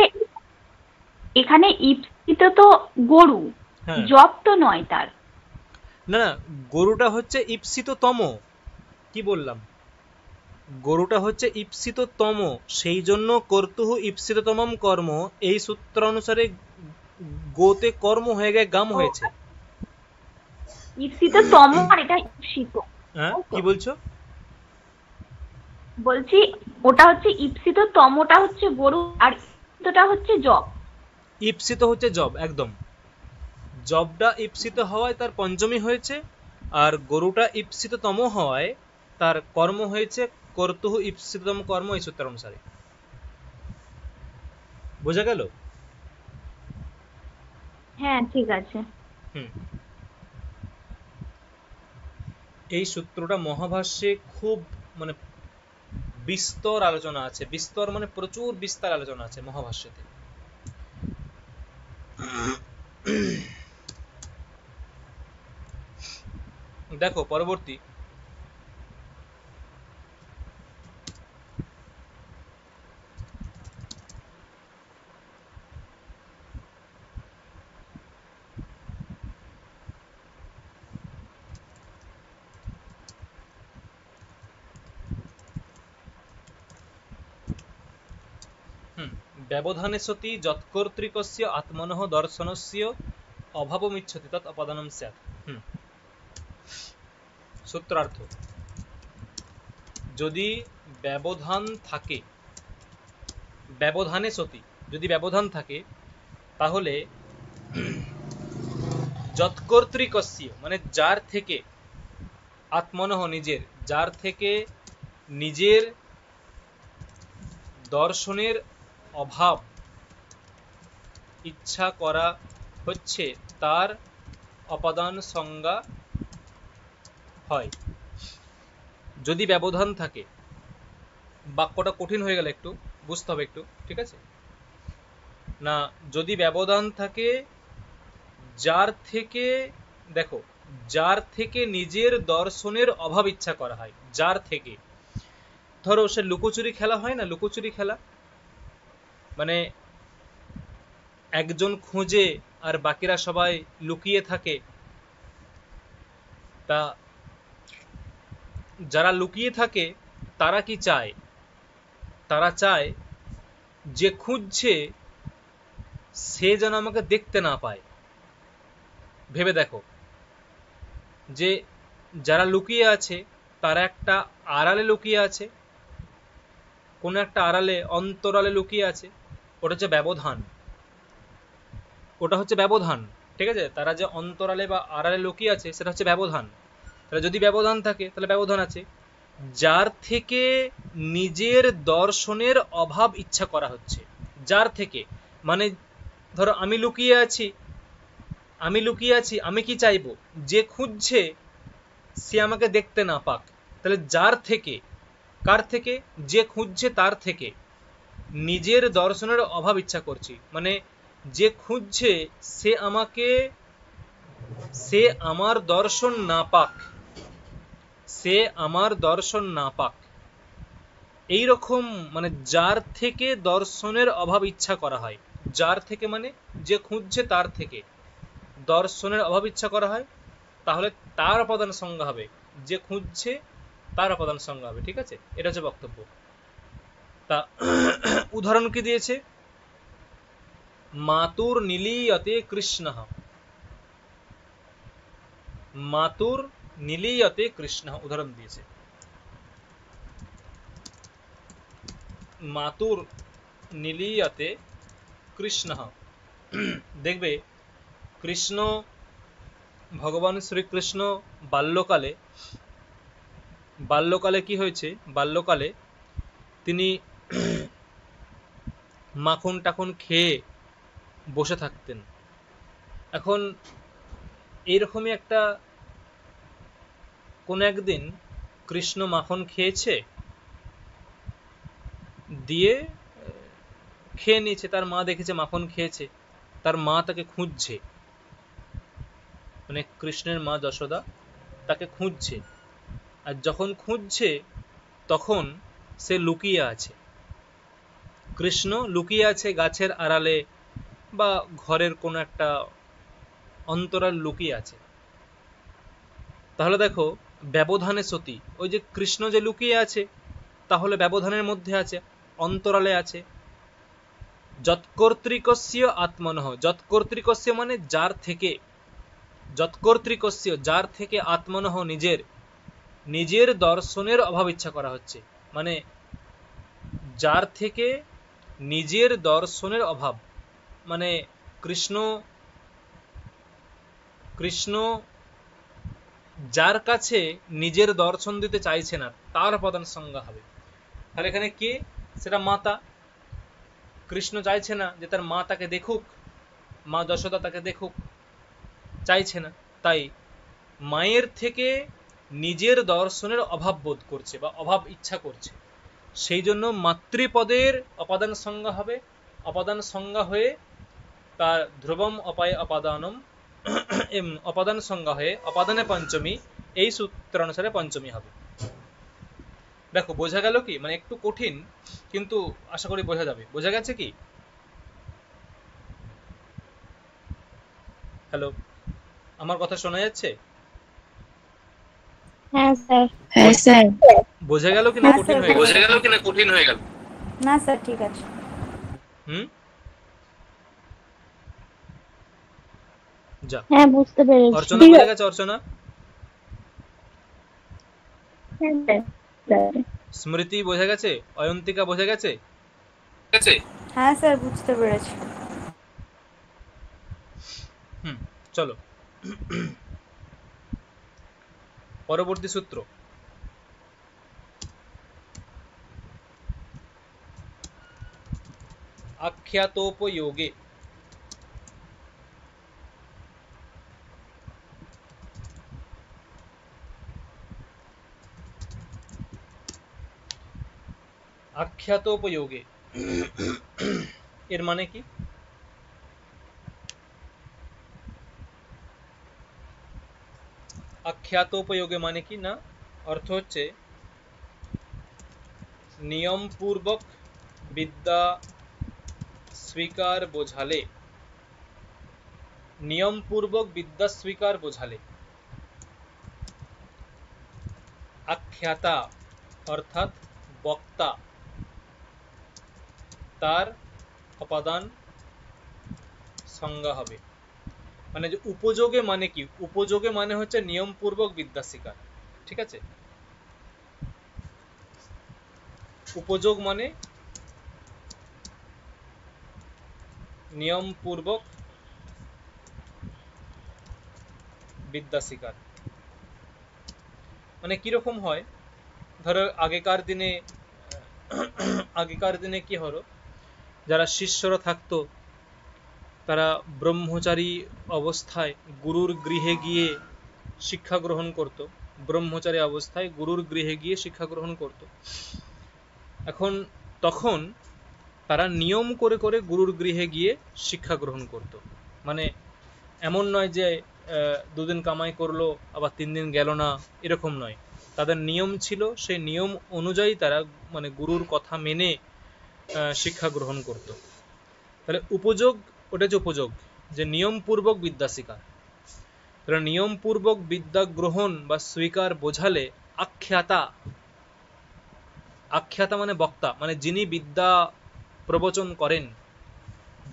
এখানে ইপ্সিত তো গরু, হ্যাঁ জব তো নয় তার। না না, গরুটা হচ্ছে ইপ্সিততম। কি বললাম? গরুটা হচ্ছে ইপ্সিততম, সেই জন্য কর্তুহু ইপ্সিততমম কর্ম। এই সূত্র অনুসারে গোতে কর্ম হয়ে গিয়ে গাম হয়েছে। ইপ্সিত তম আর এটা ইপ্সিত, হ্যাঁ তাই তো? কি বলছো? বলছি ওটা হচ্ছে ইপ্সিত, তমটা হচ্ছে গরু আর ইপ্সিতটা হচ্ছে জব। ইপ্সিত হচ্ছে জব, একদম। জবটা ইপ্সিত হওয়ায় তার পঞ্চমী হয়েছে, আর গরুটা ইপ্সিততম হওয়ায় তার কর্ম হয়েছে কর্তুহু ইপ্সিততম কর্ম, এই সূত্র অনুসারে। বোঝা গেল? হ্যাঁ ঠিক আছে। হুম। এই সূত্রটা মহাভাষ্যে খুব মানে বিস্তর আলোচনা আছে। বিস্তর মানে প্রচুর বিস্তার আলোচনা আছে মহাভাষ্যতে। দেখো পরবর্তী। ব্যবধানে সতি যৎকর্তৃকস্য আত্মনঃ দর্শনস্য অভাবমিচ্ছতি তৎ অপদানম স্যাৎ। সূত্রার্থ: যদি ব্যবধান থাকে, ব্যবধানে সতি যদি ব্যবধান থাকে, তাহলে যৎকর্তৃকস্য মানে যার থেকে, আত্মনঃ নিজের, যার থেকে নিজের দর্শনের অভাব ইচ্ছা করা হচ্ছে, তার অপাদান সংজ্ঞা হয়। যদি ব্যবধান থাকে, বাক্যটা কঠিন হয়ে গেল, একটু বুঝতে হবে একটু, ঠিক আছে না? যদি ব্যবধান থাকে, যার থেকে, দেখো, যার থেকে নিজের দর্শনের অভাব ইচ্ছা করা হয়, যার থেকে, ধরো সে লুকোচুরি খেলা হয় না, লুকোচুরি খেলা মানে একজন খোঁজে আর বাকিরা সবাই লুকিয়ে থাকে। তা যারা লুকিয়ে থাকে তারা কি চায়? তারা চায় যে খুঁজছে সে যেন আমাকে দেখতে না পায়। ভেবে দেখো যে যারা লুকিয়ে আছে তারা একটা আড়ালে লুকিয়ে আছে, কোন একটা আড়ালে, অন্তরালে লুকিয়ে আছে। ওটা হচ্ছে ব্যবধান, ওটা হচ্ছে ব্যবধান, ঠিক আছে? তারা যে অন্তরালে বা আড়ালে লুকিয়ে আছে সেটা হচ্ছে ব্যবধান। তাহলে যদি ব্যবধান থাকে তাহলে ব্যবধান আছে। যার থেকে নিজের দর্শনের অভাব ইচ্ছা করা হচ্ছে, যার থেকে মানে ধরো আমি লুকিয়ে আছি, আমি কি চাইবো? যে খুঁজছে সে আমাকে দেখতে না পাক। তাহলে যার থেকে, কার থেকে? যে খুঁজছে তার থেকে নিজের দর্শনের অভাব ইচ্ছা করছি, মানে যে খুঁজছে সে আমার দর্শন না পাক, সে আমার দর্শন না পাক। এইরকম মানে যার থেকে দর্শনের অভাব ইচ্ছা করা হয়, যার থেকে মানে যে খুঁজছে তার থেকে দর্শনের অভাব ইচ্ছা করা হয়, তাহলে তার অপাদান সংজ্ঞা হবে, যে খুঁজছে তার অপাদান সংজ্ঞা হবে, ঠিক আছে? এটা হচ্ছে বক্তব্য। তা উদাহরণ কি দিয়েছে? মাতুর নীলীয়তে কৃষ্ণঃ, মাতুর নীলীয়তে কৃষ্ণঃ উদাহরণ দিয়েছে। মাতুর নীলীয়তে কৃষ্ণঃ, দেখবে কৃষ্ণ, ভগবান শ্রীকৃষ্ণ বাল্যকালে, বাল্যকালে কি হয়েছে? বাল্যকালে তিনি মাখন টাখন খেয়ে বসে থাকতেন। এখন এইরকমই একটা কোন একদিন কৃষ্ণ মাখন খেয়েছে, দিয়ে খেয়ে নিয়েছে, তার মা দেখেছে মাখন খেয়েছে, তার মা তাকে খুঁজছে, মানে কৃষ্ণের মা যশোদা তাকে খুঁজছে। আর যখন খুঁজছে তখন সে লুকিয়ে আছে, কৃষ্ণ লুকিয়ে আছে গাছের আড়ালে বা ঘরের কোন একটা অন্তরাল লুকিয়ে আছে। তাহলে দেখো ব্যবধানে সতী, ওই যে কৃষ্ণ যে লুকিয়ে আছে তাহলে ব্যবধানের মধ্যে আছে, অন্তরালে আছে। যৎকর্তৃকস্য আত্মনঃ, যৎকর্তৃকস্য মানে যার থেকে, যৎকর্তৃকস্য যার থেকে, আত্মনঃ নিজের, নিজের দর্শনের অভাব ইচ্ছা করা হচ্ছে, মানে যার থেকে নিজের দর্শনের অভাব, মানে কৃষ্ণ কৃষ্ণ যার কাছে নিজের দর্শন দিতে চাইছে না তার অপাদান সংজ্ঞা হবে। তাহলে এখানে কে? সেটা মাতা। কৃষ্ণ চাইছে না যে তার মা তাকে দেখুক, মা যশোদা তাকে দেখুক, চাইছে না, তাই মায়ের থেকে নিজের দর্শনের অভাব বোধ করছে বা অভাব ইচ্ছা করছে, সেই জন্য মাতৃপদের অপাদান সংজ্ঞা হবে। অপাদান সংজ্ঞা হয়ে তার ধ্রুবম অপায় অপাদানম অপাদান সংজ্ঞা হয়ে অপাদানে পঞ্চমী, এই সূত্র অনুসারে পঞ্চমী হবে। দেখো বোঝা গেল কি? মানে একটু কঠিন কিন্তু আশা করি বোঝা যাবে। বোঝা গেছে কি? হ্যালো, আমার কথা শোনা যাচ্ছে? হ্যাঁ স্যার। হ্যাঁ স্যার। বোঝা গেল কিনা হ্যাঁ কঠিন স্যার, হয়ে গেল? বোঝা গেল কিনা কঠিন হয়ে গেল? না স্যার ঠিক আছে। হুম, যা। হ্যাঁ বুঝতে পেরেছি। অর্চনা বোঝা গেছে? অর্চনা, হ্যাঁ স্যার। স্মৃতি বোঝা গেছে? অয়ন্তিকা বোঝা গেছে? হ্যাঁ স্যার বুঝতে পেরেছি। হুম, চলো পরবর্তী সূত্র। আখ্যাতোপযোগে আখ্যাতোপযোগে এর মানে কি? আখ্যাতোপযোগে মানে কি না, অর্থ হচ্ছে নিয়মপূর্বক বিদ্যা স্বীকার বোঝালে, নিয়মপূর্বক বিদ্যা স্বীকার বোঝালে। আখ্যাতা অর্থাৎ বক্তা, তার অপাদান সংজ্ঞা হবে। মানে যে উপযোগে মানে কি? উপযোগে মানে হচ্ছে নিয়মপূর্বক বিদ্যা স্বীকার, ঠিক আছে? উপযোগ মানে নিয়মপূর্বক বিদ্যা স্বীকার। মানে কিরকম হয়? ধরো আগেকার দিনে কি হলো, যারা শিষ্যরা থাকতো তারা ব্রহ্মচারী অবস্থায় গুরুর গৃহে গিয়ে শিক্ষা গ্রহণ করত। ব্রহ্মচারী অবস্থায় গুরুর গৃহে গিয়ে শিক্ষা গ্রহণ করত। এখন তখন তারা নিয়ম করে করে গুরুর গৃহে গিয়ে শিক্ষা গ্রহণ করত। মানে এমন নয় যে দুদিন কামাই করলো আবার 3 দিন গেল না, এরকম নয়। তাদের নিয়ম ছিল, সেই নিয়ম অনুযায়ী তারা মানে গুরুর কথা মেনে শিক্ষা গ্রহণ করত। তাহলে উপযোগ, ওটা যে উপযোগ যে নিয়মপূর্বক বিদ্যা স্বীকার। তাহলে নিয়মপূর্বক বিদ্যা গ্রহণ বা স্বীকার বোঝালে আখ্যাতা, আখ্যাতা মানে বক্তা, মানে যিনি বিদ্যা প্রবচন করেন,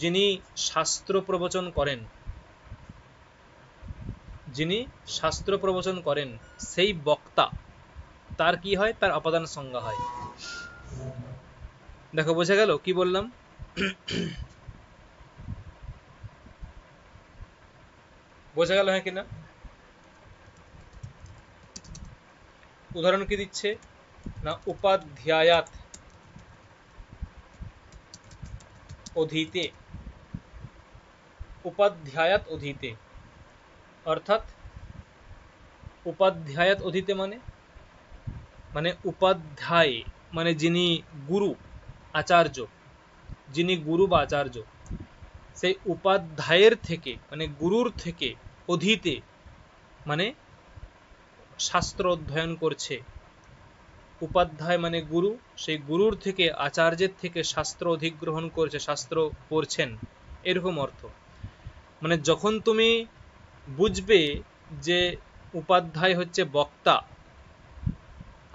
যিনি শাস্ত্র প্রবচন করেন, যিনি শাস্ত্র প্রবচন করেন সেই বক্তা, তার কি হয়? তার অপাদান সংজ্ঞা হয়। দেখো বোঝা গেল কি বললাম? বোঝা গেল হ্যাঁ কিনা? উদাহরণ কি দিচ্ছে না, উপাধ্যায়াত অধীতে, উপাধ্যায়াত অধীতে, অর্থাৎ উপাধ্যায়াত অধীতে মানে মানে উপাধ্যায় মানে যিনি গুরু, আচার্য, যিনি গুরু বা আচার্য, সেই উপাধ্যায়ের থেকে মানে গুরুর থেকে, অধীতে মানে শাস্ত্র অধ্যয়ন করছে, উপাধ্যায় মানে গুরু, সেই গুরুর থেকে আচার্যের থেকে শাস্ত্র অধিগ্রহণ করেছে, শাস্ত্র পড়ছেন, এরকম অর্থ। মানে যখন তুমি বুঝবে যে উপাধ্যায় হচ্ছে বক্তা,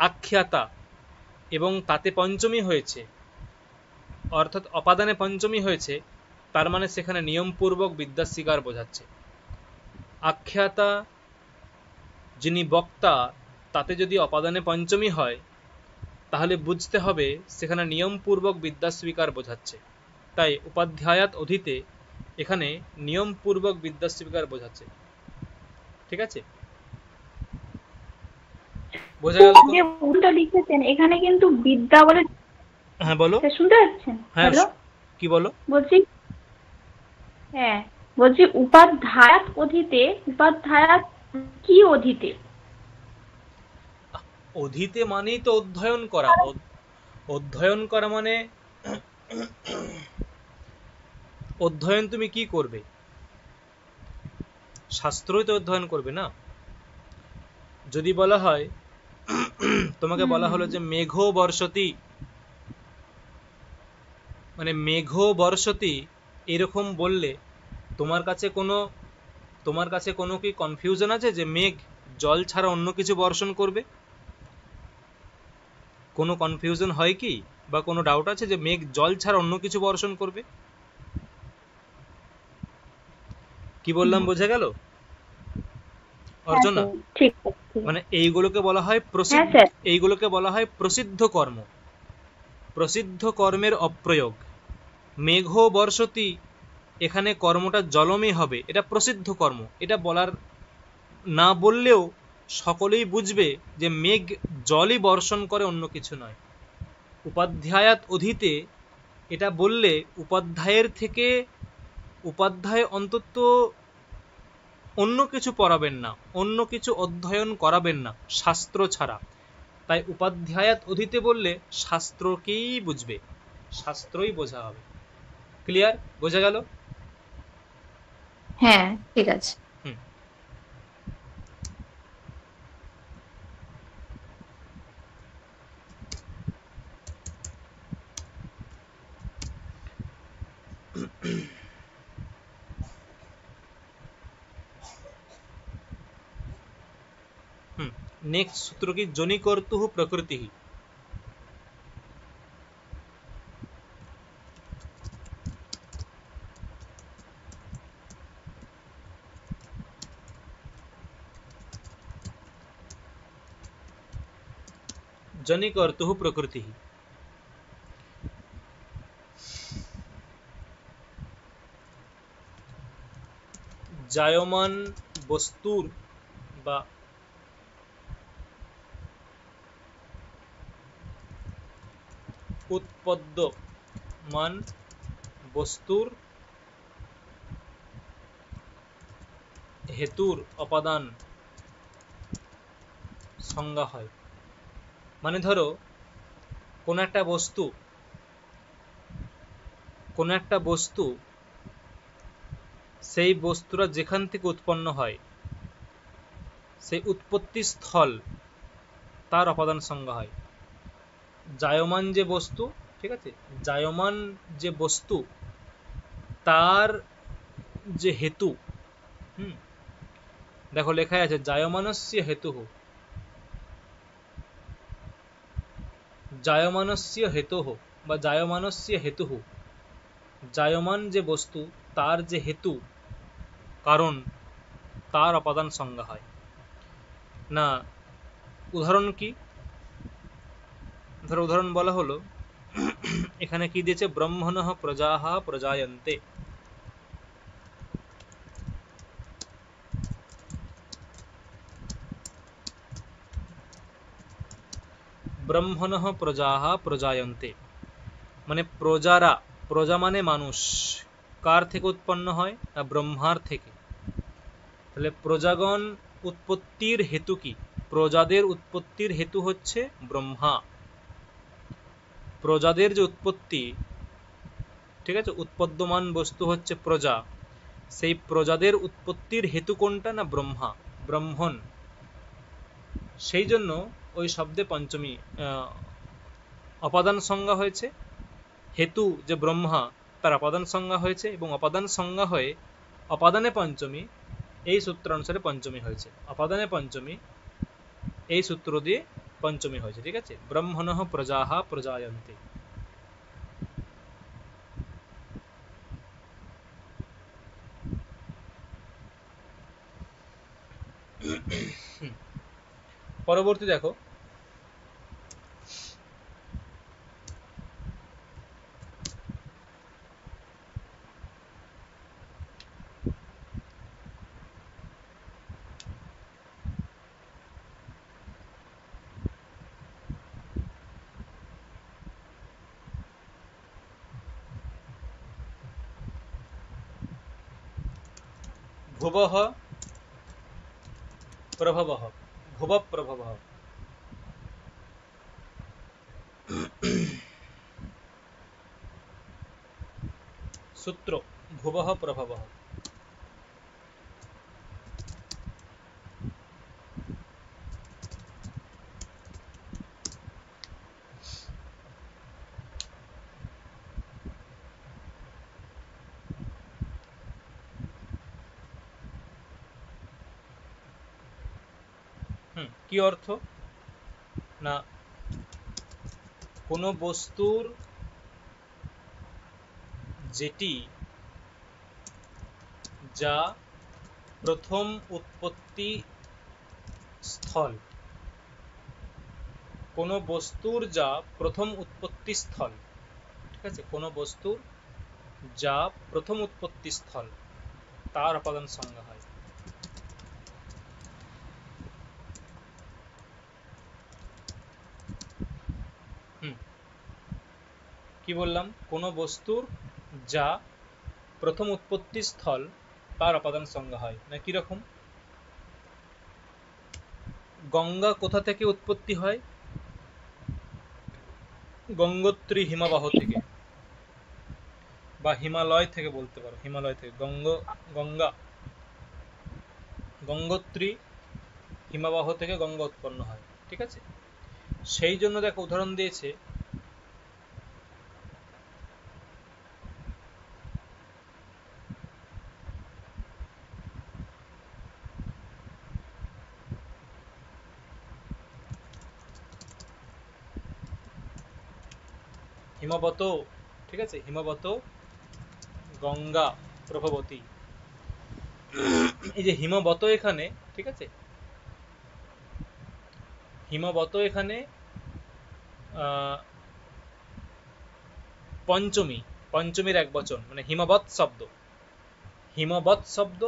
আখ্যাতা, এবং তাতে পঞ্চমী হয়েছে, অর্থাৎ অপাদানে পঞ্চমী হয়েছে, তার মানে সেখানে নিয়মপূর্বক বিদ্যাস্বীকার বোঝাচ্ছে। আখ্যাতা যিনি বক্তা, তাতে যদি অপাদানে পঞ্চমী হয়, তাহলে বুঝতে হবে সেখানে নিয়মপূর্বক বিদ্যাস্বীকার বোঝাচ্ছে। তাই উপাধ্যায়াত অধীতে এখানে নিয়মপূর্বক বিদ্যাস্বীকার বোঝাচ্ছে। ঠিক আছে, বোঝা গেল? যে উল্টা লিখেছেন এখানে কিন্তু বিদ্যা বলে। হ্যাঁ বলো। শুনতে পাচ্ছেন? হ্যাঁ, হ্যালো, কি বলো? বলছি হ্যাঁ, বলছি উপাধ্যায়াত অধীতে, উপাধ্যায়াত কি অধীতে? অধীতে মানেই তো অধ্যয়ন করা। অধ্যয়ন করা মানে অধ্যয়ন তুমি কি করবে? শাস্ত্রই তো অধ্যয়ন করবে না। যদি বলা হয়, তোমাকে বলা হলো যে মেঘ বর্ষতি, মানে মেঘ বর্ষতি এরকম বললে তোমার কাছে কোনো কি কনফিউশন আছে যে মেঘ জল ছাড়া অন্য কিছু বর্ষণ করবে? কোনো কনফিউশন হয় কি, বা কোনো ডাউট আছে যে মেঘ জল ছাড়া অন্য কিছু বর্ষণ করবে? কি বললাম, বোঝা গেল অর্চনা? ঠিক। মানে এইগুলোকে বলা হয় প্রসিদ্ধ, এইগুলোকে বলা হয় প্রসিদ্ধ কর্ম, প্রসিদ্ধ কর্মের অপ্রয়োগ। মেঘ বর্ষতি, এখানে কর্মটা জলমে হবে, এটা প্রসিদ্ধ কর্ম। এটা বলার না বললেও সকলেই বুঝবে যে মেঘ জলই বর্ষণ করে, অন্য কিছু নয়। উপাধ্যায়াত অধীতে এটা বললে উপাধ্যায়ের থেকে উপাধ্যায় অন্তত অন্য কিছু পড়াবেন না, অন্য কিছু অধ্যয়ন করাবেন না শাস্ত্র ছাড়া। তাই উপাধ্যায়াত অধীতে বললে শাস্ত্রকেই বুঝবে, শাস্ত্রই বোঝা হবে। ক্লিয়ার? বোঝা গেল? হ্যাঁ, ঠিক আছে। नेक्स्ट सूत्र की जनि कर्तुः प्रकृति। जनि कर्तुः प्रकृति। जायमान बस्तुर बा उत्पद्यमान बस्तुर हेतुर अपादान संज्ञा है। माने धरो कोन एकटा बस्तु সেই বস্তুটা যেখান থেকে উৎপন্ন হয় সেই উৎপত্তি স্থল তার অপাদান সংজ্ঞা হয়। জায়মান যে বস্তু, ঠিক আছে, জায়মান যে বস্তু তার যে হেতু, দেখো লেখাই আছে জায়মানস্য হেতুঃ, জায়মানস্য হেতুঃ বা জায়মানস্য হেতুঃ, জায়মান যে বস্তু তার যে হেতু কারণ তার অপাদান সংজ্ঞা হয় না। উদাহরণ কি? ধরো উদাহরণ বলা হলো, এখানে কি দিয়েছে, ব্রহ্মণঃ প্রজাঃ প্রজায়ন্তে। ব্রহ্মণঃ প্রজাঃ প্রজায়ন্তে মানে প্রজারা, প্রজা মানে মানুষ, কার থেকে উৎপন্ন হয় না ব্রহ্মার থেকে। তাহলে প্রজাগণ উৎপত্তির হেতু কি? প্রজাদের উৎপত্তির হেতু হচ্ছে ব্রহ্মা। প্রজাদের যে উৎপত্তি, ঠিক আছে, উৎপদ্যমান বস্তু হচ্ছে প্রজা, সেই প্রজাদের উৎপত্তির হেতু কোনটা না ব্রহ্মা, ব্রহ্মণ। সেই জন্য ওই শব্দে পঞ্চমী অপাদান সংজ্ঞা হয়েছে, হেতু যে ব্রহ্মা তার অপাদান সংজ্ঞা হয়েছে, এবং অপাদান সংজ্ঞা হয়ে অপাদানে পঞ্চমী এই সূত্র অনুসারে পঞ্চমী হয়েছে। অপাদানে পঞ্চমী এই সূত্র দিয়ে পঞ্চমী হয়েছে, ঠিক আছে। ব্রহ্মণঃ প্রজাঃ প্রজায়ন্তে। পরবর্তী দেখো, ভুবঃ প্রভবঃ, ভুব প্রভবঃ। সূত্র ভুবঃ প্রভবঃ। কি অর্থ না, কোন বস্তুর যেটি যা প্রথম উৎপত্তি স্থল, কোন বস্তুর যা প্রথম উৎপত্তি স্থল, ঠিক আছে, কোন বস্তুর যা প্রথম উৎপত্তি স্থল তার অপাদান সংজ্ঞা হয়। কি বললাম? কোন বস্তুর যা প্রথম উৎপত্তি স্থল তার অপাদান সংজ্ঞা হয়। না কিরকম? গঙ্গা কোথা থেকে উৎপত্তি হয়? গঙ্গোত্রী হিমবাহ থেকে, বা হিমালয় থেকে বলতে পারো, হিমালয় থেকে। গঙ্গা গঙ্গোত্রী হিমবাহ থেকে গঙ্গা উৎপন্ন হয়, ঠিক আছে। সেই জন্য দেখো উদাহরণ দিয়েছে হিমবত, ঠিক আছে, হিমবত গঙ্গা প্রভবতী। এই যে হিমবত এখানে, ঠিক আছে, হিমবত এখানে পঞ্চমী, পঞ্চমীর এক বচন, মানে হিমবৎ শব্দ, হিমবৎ শব্দ,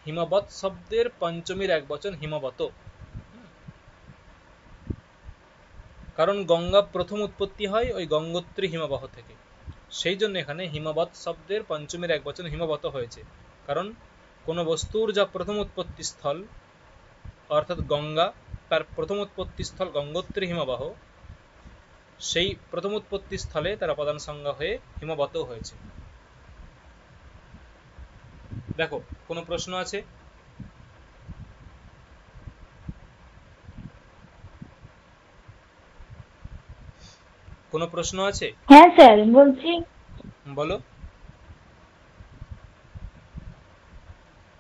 হিমবৎ শব্দের পঞ্চমীর এক বচন হিমবত। কারণ গঙ্গা প্রথম উৎপত্তি হয় ওই গঙ্গোত্রী হিমবাহ থেকে, সেই জন্য এখানে হিমবৎ শব্দের পঞ্চমীর এক বচন হিমবত হয়েছে। কারণ কোন বস্তুর যা প্রথম উৎপত্তি স্থল অর্থাৎ গঙ্গা, তার প্রথম উৎপত্তি স্থল গঙ্গোত্রী হিমবাহ, সেই প্রথম উৎপত্তি স্থলে তার অপাদান সংজ্ঞা হয়ে হিমবত হয়েছে। দেখো কোনো প্রশ্ন আছে? কোনো প্রশ্ন আছে? হ্যাঁ স্যার বলছি, বলো।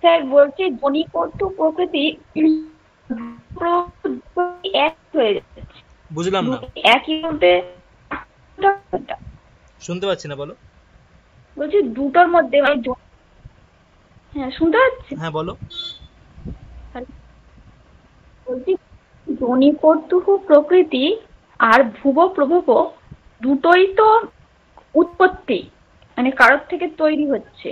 স্যার বলছি ধ্বনিকর্তৃ প্রকৃতি এক হয়ে যাচ্ছে। বুঝলাম না, একই বলতে শুনতে পাচ্ছি না, বলো। বলছি দুটোর মধ্যে, হ্যাঁ শুনতে পাচ্ছি। হ্যাঁ বলো। বলছি ধ্বনিকর্তৃ প্রকৃতি আর ভুব প্রভব দুটোই তো উৎপত্তি, মানে কারোর থেকে তৈরি হচ্ছে।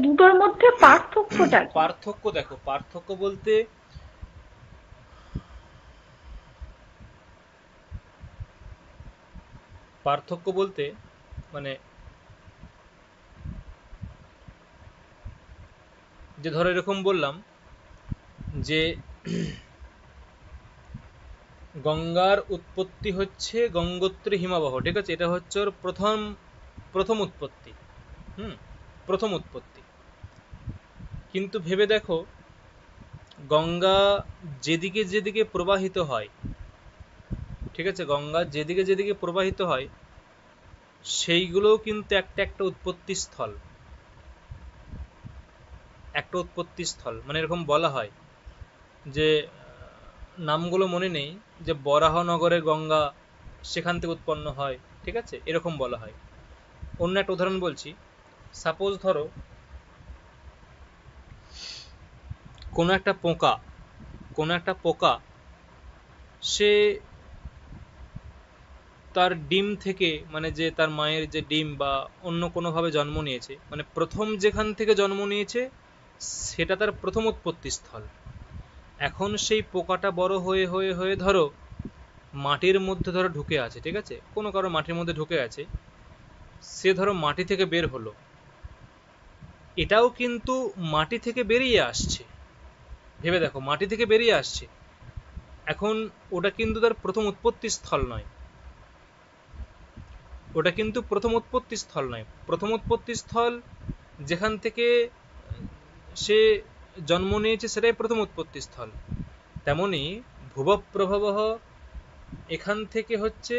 দুটোর মধ্যে পার্থক্যটা কি? পার্থক্য দেখো, পার্থক্য বলতে মানে যে ধরো এরকম বললাম যে গঙ্গার উৎপত্তি হচ্ছে গঙ্গোত্রী হিমবাহ, ঠিক আছে, এটা হচ্ছে ওর প্রথম উৎপত্তি, প্রথম উৎপত্তি। কিন্তু ভেবে দেখো গঙ্গা যেদিকে যেদিকে প্রবাহিত হয়, ঠিক আছে, গঙ্গা যেদিকে যেদিকে প্রবাহিত হয় সেইগুলোও কিন্তু একটা একটা উৎপত্তি স্থল। একটা উৎপত্তি স্থল মানে এরকম বলা হয় যে নামগুলো মনে নেই, যে বরাহনগরে গঙ্গা সেখান থেকে উৎপন্ন হয়, ঠিক আছে, এরকম বলা হয়। অন্য একটা উদাহরণ বলছি। সাপোজ ধরো কোনো একটা পোকা সে তার ডিম থেকে, মানে যে তার মায়ের যে ডিম বা অন্য কোনোভাবে জন্ম নিয়েছে, মানে প্রথম যেখান থেকে জন্ম নিয়েছে সেটা তার প্রথম উৎপত্তি স্থল। এখন সেই পোকাটা বড় হয়ে হয়ে হয়ে ধরো মাটির মধ্যে ধরো ঢুকে আছে, ঠিক আছে, কোনো কারো মাটির মধ্যে ঢুকে আছে, সে ধরো মাটি থেকে বের হলো, এটাও কিন্তু মাটি থেকে বেরিয়ে আসছে। ভেবে দেখো, মাটি থেকে বেরিয়ে আসছে, এখন ওটা কিন্তু তার প্রথম উৎপত্তি স্থল নয়। ওটা কিন্তু প্রথম উৎপত্তি স্থল নয়। প্রথম উৎপত্তি স্থল যেখান থেকে সে জন্ম নিয়েছে সেটাই প্রথম উৎপত্তি স্থল। তেমনি ভুবঃ প্রভবঃ এখান থেকে হচ্ছে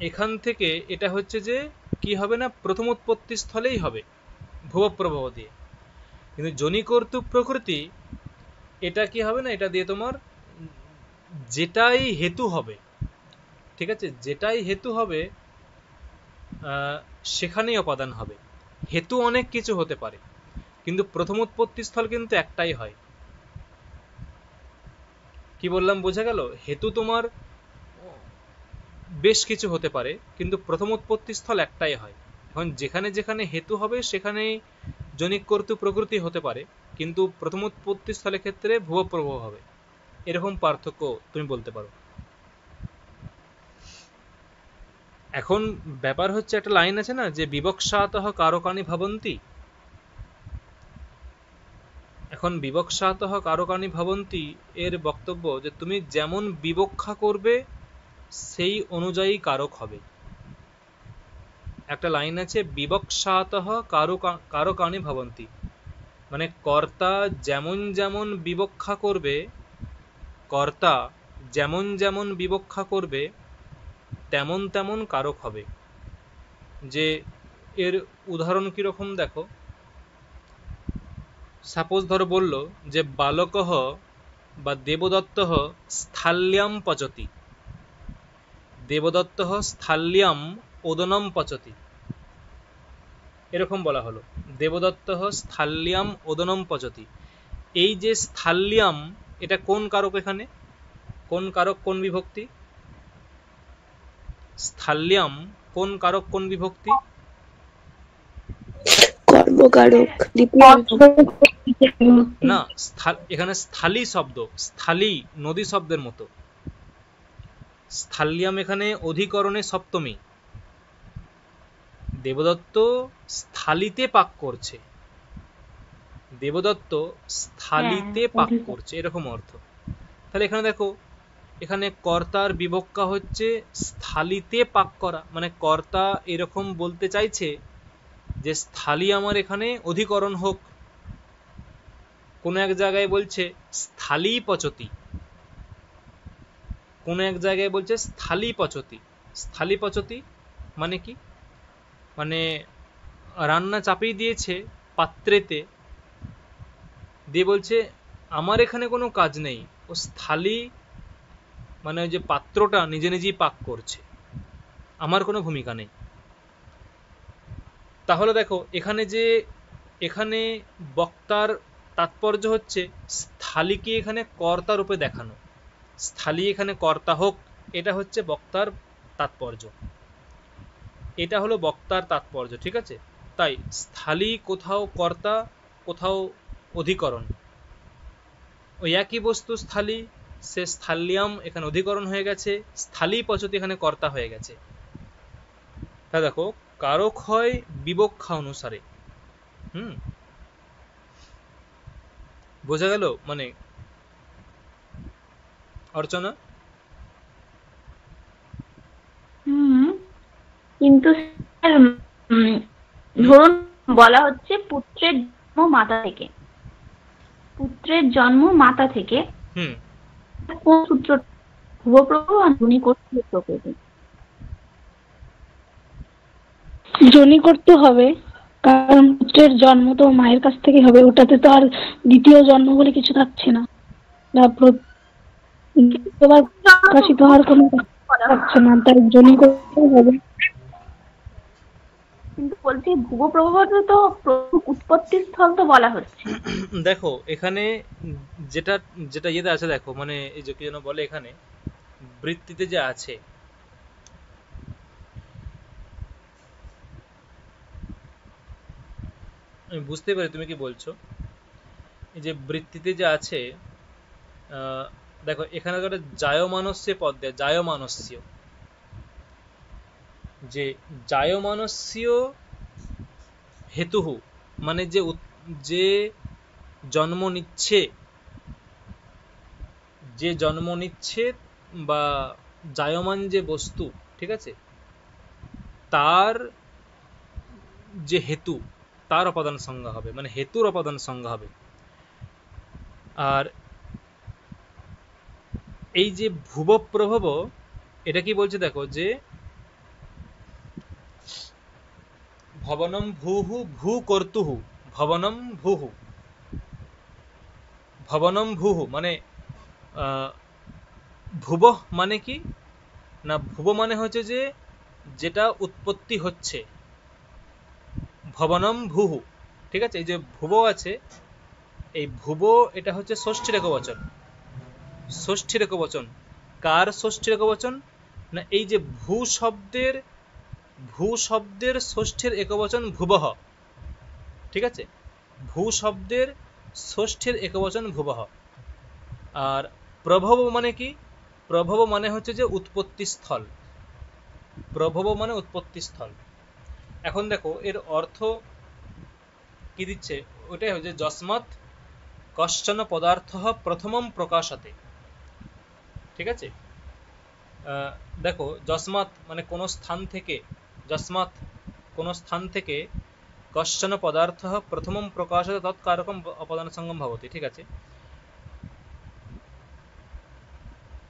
এখান থেকে এটা হচ্ছে যে কি হবে না, প্রথম উৎপত্তি স্থলেই হবে ভুবঃ প্রভব দিয়ে। কিন্তু জনিকর্তৃ প্রকৃতি এটা কি হবে না, এটা দিয়ে তোমার যেটাই হেতু হবে, ঠিক আছে, যেটাই হেতু হবে সেখানেই উপাদান হবে। হেতু অনেক কিছু হতে পারে কিন্তু প্রথম উৎপত্তি স্থল কিন্তু একটাই হয়। কি বললাম বোঝা গেল? হেতু তোমার বেশ কিছু হতে পারে কিন্তু প্রথম উৎপত্তি স্থল একটাই হয়। এখন যেখানে যেখানে হেতু হবে সেখানেই জনিক কর্তৃ প্রকৃতি হতে পারে, কিন্তু প্রথম উৎপত্তি স্থলের ক্ষেত্রে ভুবঃ প্রভব হবে। এরকম পার্থক্য তুমি বলতে পারো। এখন ব্যাপার হচ্ছে, একটা লাইন আছে না যে বিবক্ষাতঃ কারকানি ভবন্তি। এখন বিবক্ষাতঃ কারকানি ভবন্তি এর বক্তব্য যে তুমি যেমন বিবক্ষা করবে সেই অনুযায়ী কারক হবে। একটা লাইন আছে বিবক্ষাতঃ কারকানি ভবন্তি, মানে কর্তা যেমন যেমন বিবক্ষা করবে, কর্তা যেমন যেমন বিবক্ষা করবে তেমন তেমন কারক হবে। যে এর উদাহরণ কিরকম দেখো, সাপোজ ধরো বলল যে বালকঃ বা দেবদত্তঃ স্থ্যাল্যাম পচতি, দেবদত্তঃ স্থ্যাল্যাম ওদনম পচতি, এরকম বলা হলো দেবদত্তঃ স্থ্যাল্যাম ওদনম পচতি। এই যে স্থ্যাল্যাম এটা কোন কারক, এখানে কোন কারক কোন বিভক্তি? স্থ্যাল্যাম কোন কারক কোন বিভক্তি? কর্মকারক দ্বিতীয় না, এখানে স্থলী শব্দ, স্থলী নদী শব্দের মতো। স্থ্যাল্যাম এখানে অধিকরণে সপ্তমী। দেবদত্ত স্থলিতে পাক করছে, দেবদত্ত স্থলিতে পাক করছে, এরকম অর্থ। তাহলে এখানে দেখো, এখানে কর্তার বিবক্ষা হচ্ছে স্থলিতে পাক করা, মানে কর্তা এরকম বলতে চাইছে যে স্থলী আমার এখানে অধিকরণ হোক। কোন এক জায়গায় বলছে স্থলী পচতি, কোন এক জায়গায় বলছে স্থলী পচতি। স্থলী পচতি মানে কি? মানে রান্না চাপিয়ে দিয়েছে পাত্রেতে, দিয়ে বলছে আমার এখানে কোনো কাজ নেই, ও স্থলী মানে ওই যে পাত্রটা নিজে নিজেই পাক করছে, আমার কোনো ভূমিকা নেই। তাহলে দেখো এখানে যে এখানে বক্তার তাৎপর্য হচ্ছে স্থলীকে এখানে কর্তা রূপে দেখানো, স্থলী এখানে কর্তা হোক, এটা হচ্ছে বক্তার তাৎপর্য, এটা হলো বক্তার তাৎপর্য, ঠিক আছে। তাই স্থলী কোথাও কর্তা কোথাও অধিকরণ, ওই একই বস্তু স্থলী, সে স্থ্যাল্যাম এখানে অধিকরণ হয়ে গেছে, স্থলী পচতি এখানে কর্তা হয়ে গেছে। তা দেখো কারক হয় বিবক্ষা অনুসারে। বোঝা গেল মানে অর্চনা? কিন্তু ধরুন বলা হচ্ছে পুত্রের জন্ম মাতা থেকে। পুত্রের জন্ম মাতা থেকে হুম কোন সূত্র? ভুবপ্রভু আর ধ্বনি কর্তৃক প্রকৃতি। জনি করতে হবে, কারণ পুত্রের জন্ম তো মায়ের কাছ থেকে হবে, ওটাতে তো আর দ্বিতীয় জন্ম বলে কিছু থাকছে না, বা দ্বিতীয়বার প্রকাশিত হওয়ার কোনো থাকছে না, তাই জনি করতে হবে। কিন্তু বলছি ভুবপ্রভু তো প্রথম উৎপত্তি স্থল তো বলা হচ্ছে। দেখো এখানে যেটা যেটা ইয়েতে আছে, দেখো মানে এই যে কি যেন বলে এখানে বৃত্তিতে যে আছে, আমি বুঝতে পারি তুমি কি বলছো। এই যে বৃত্তিতে যে আছে, দেখো এখানে একটা জায়মানস্য পদ দেয়, জায়মানস্য, যে জায়মানস্য হেতুহু, মানে যে জন্ম নিচ্ছে, যে জন্ম নিচ্ছে বা জায়মান যে বস্তু, ঠিক আছে, তার যে হেতু, তার অপাদান সংজ্ঞা হবে, মানে হেতুর অপাদান সংজ্ঞা হবে। আর এই যে ভুবপ্রভব, এটা কি বলছে দেখো, যে ভবনম ভূহু ভূ কর্তুহু, ভবনম ভূহু, ভবনম ভূহু মানে ভুব মানে কি না, ভুব মানে হচ্ছে যে যেটা উৎপত্তি হচ্ছে, ভবনম ভূহু, ঠিক আছে। এই যে ভুব আছে, এই ভুব এটা হচ্ছে ষষ্ঠীর একবচন, ষষ্ঠীর একবচন। কার ষষ্ঠীর একবচন? না এই যে ভূ শব্দের ষষ্ঠীর একবচন ভুবহ, ঠিক আছে, ভূ শব্দের ষষ্ঠীর একবচন ভুবহ। আর প্রভব মানে কি? প্রভব মানে হচ্ছে যে উৎপত্তি স্থল, প্রভব মানে উৎপত্তি স্থল। এখন দেখো এর অর্থ কি দিচ্ছে, ওটাই হচ্ছে যস্মাৎ কশ্চন পদার্থ প্রথমম প্রকাশতে, ঠিক আছে। দেখো যস্মাৎ মানে কোন স্থান থেকে, যস্মাৎ কোন স্থান থেকে, কশ্চন পদার্থ প্রথমম প্রকাশতে তৎকারকম অপদান সঙ্গম ভবতি, ঠিক আছে।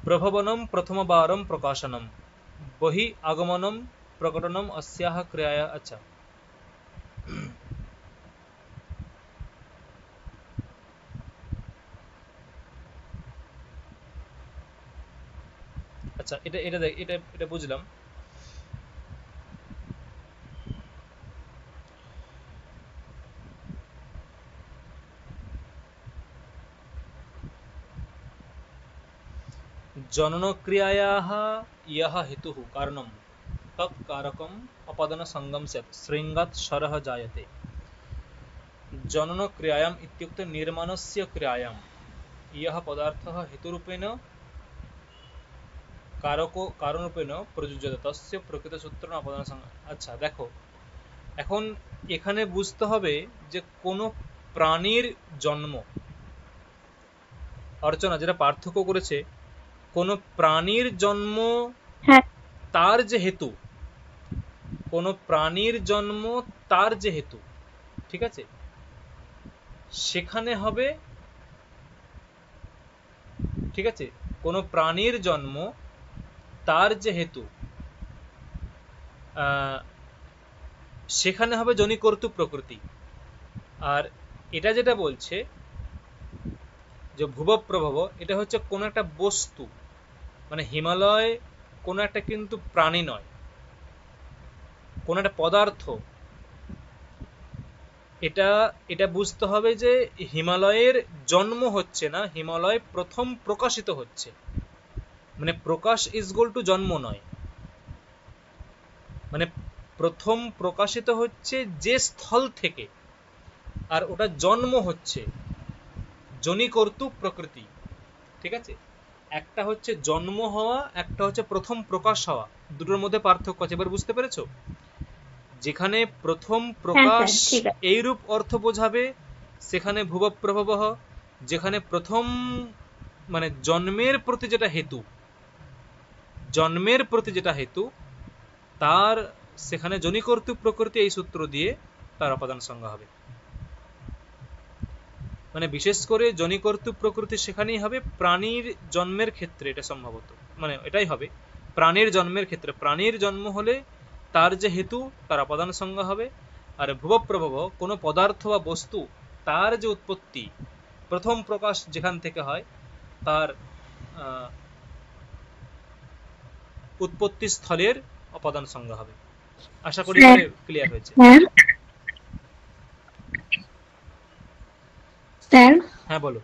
প্রভবনম প্রথমবারম প্রকাশনম, বহি আগমনম প্রকটনম अस्याः ক্রিয়ায়া। আচ্ছা, আচ্ছা এটা এটা এটা এটা বুঝলাম। जननक्रियायाः यः हेतुः कारणं तत् कारकम् अपदनसंगम स्यात्, शृङ्गात् शरः जायते। जननक्रियायाम् इत्युक्ते निर्माणस्य क्रियायां यः पदार्थः हेतुरूपेण কারণরূপেণ প্রযোজ্যতে তস্য প্রকৃতসূত্রেণ অপদানসংগম। আচ্ছা দেখো, এখন এখানে বুঝতে হবে যে কোন প্রাণীর জন্ম, অর্চনা যেটা পার্থক্য করেছে, কোন প্রাণীর জন্ম হ্যাঁ, তার যে হেতু, কোন প্রাণীর জন্ম তার যে হেতু, ঠিক আছে, সেখানে হবে, ঠিক আছে, কোন প্রাণীর জন্ম তার যে হেতু, সেখানে হবে জনিকর্তৃ প্রকৃতি। আর এটা যেটা বলছে যে ভুবপ্রভব, এটা হচ্ছে কোন একটা বস্তু, মানে হিমালয় কোন একটা কিন্তু প্রাণী নয়, কোন একটা পদার্থ। এটা এটা বুঝতে হবে যে হিমালয়ের জন্ম হচ্ছে না, হিমালয় প্রথম প্রকাশিত হচ্ছে, মানে প্রকাশ ইজ ইকুয়াল টু জন্ম নয়, মানে প্রথম প্রকাশিত হচ্ছে যে স্থল থেকে, আর ওটা জন্ম হচ্ছে জনিকর্তৃ প্রকৃতি, ঠিক আছে। একটা হচ্ছে জন্ম হওয়া, একটা হচ্ছে প্রথম প্রকাশ হওয়া, দুটোর মধ্যে পার্থক্য আছে, এবার বুঝতে পেরেছো? যেখানে প্রথম প্রকাশ ঠিক আছে। এইরূপ অর্থ বোঝাবে সেখানে ভুবপ্রভবঃ, যেখানে প্রথম মানে জন্মের প্রতি যেটা হেতু, জন্মের প্রতি যেটা হেতু, তার সেখানে জনিকর্তৃ প্রকৃতি এই সূত্র দিয়ে তার অপাদান সংজ্ঞা হবে। মানে বিশেষ করে জনিকর্তৃ প্রকৃতি সেখানেই হবে প্রাণীর জন্মের ক্ষেত্রে, এটা সম্ভবত মানে এটাই হবে প্রাণীর জন্মের ক্ষেত্রে। প্রাণীর জন্ম হলে তার যে হেতু তার অপাদান সংজ্ঞা হবে। আর ভুবপ্রভব কোনো পদার্থ বা বস্তু তার যে উৎপত্তি প্রথম প্রকাশ যেখান থেকে হয় তার উৎপত্তি স্থলের অপাদান সংজ্ঞা হবে। আশা করি ক্লিয়ার হয়েছে। স্যার হ্যাঁ বলো।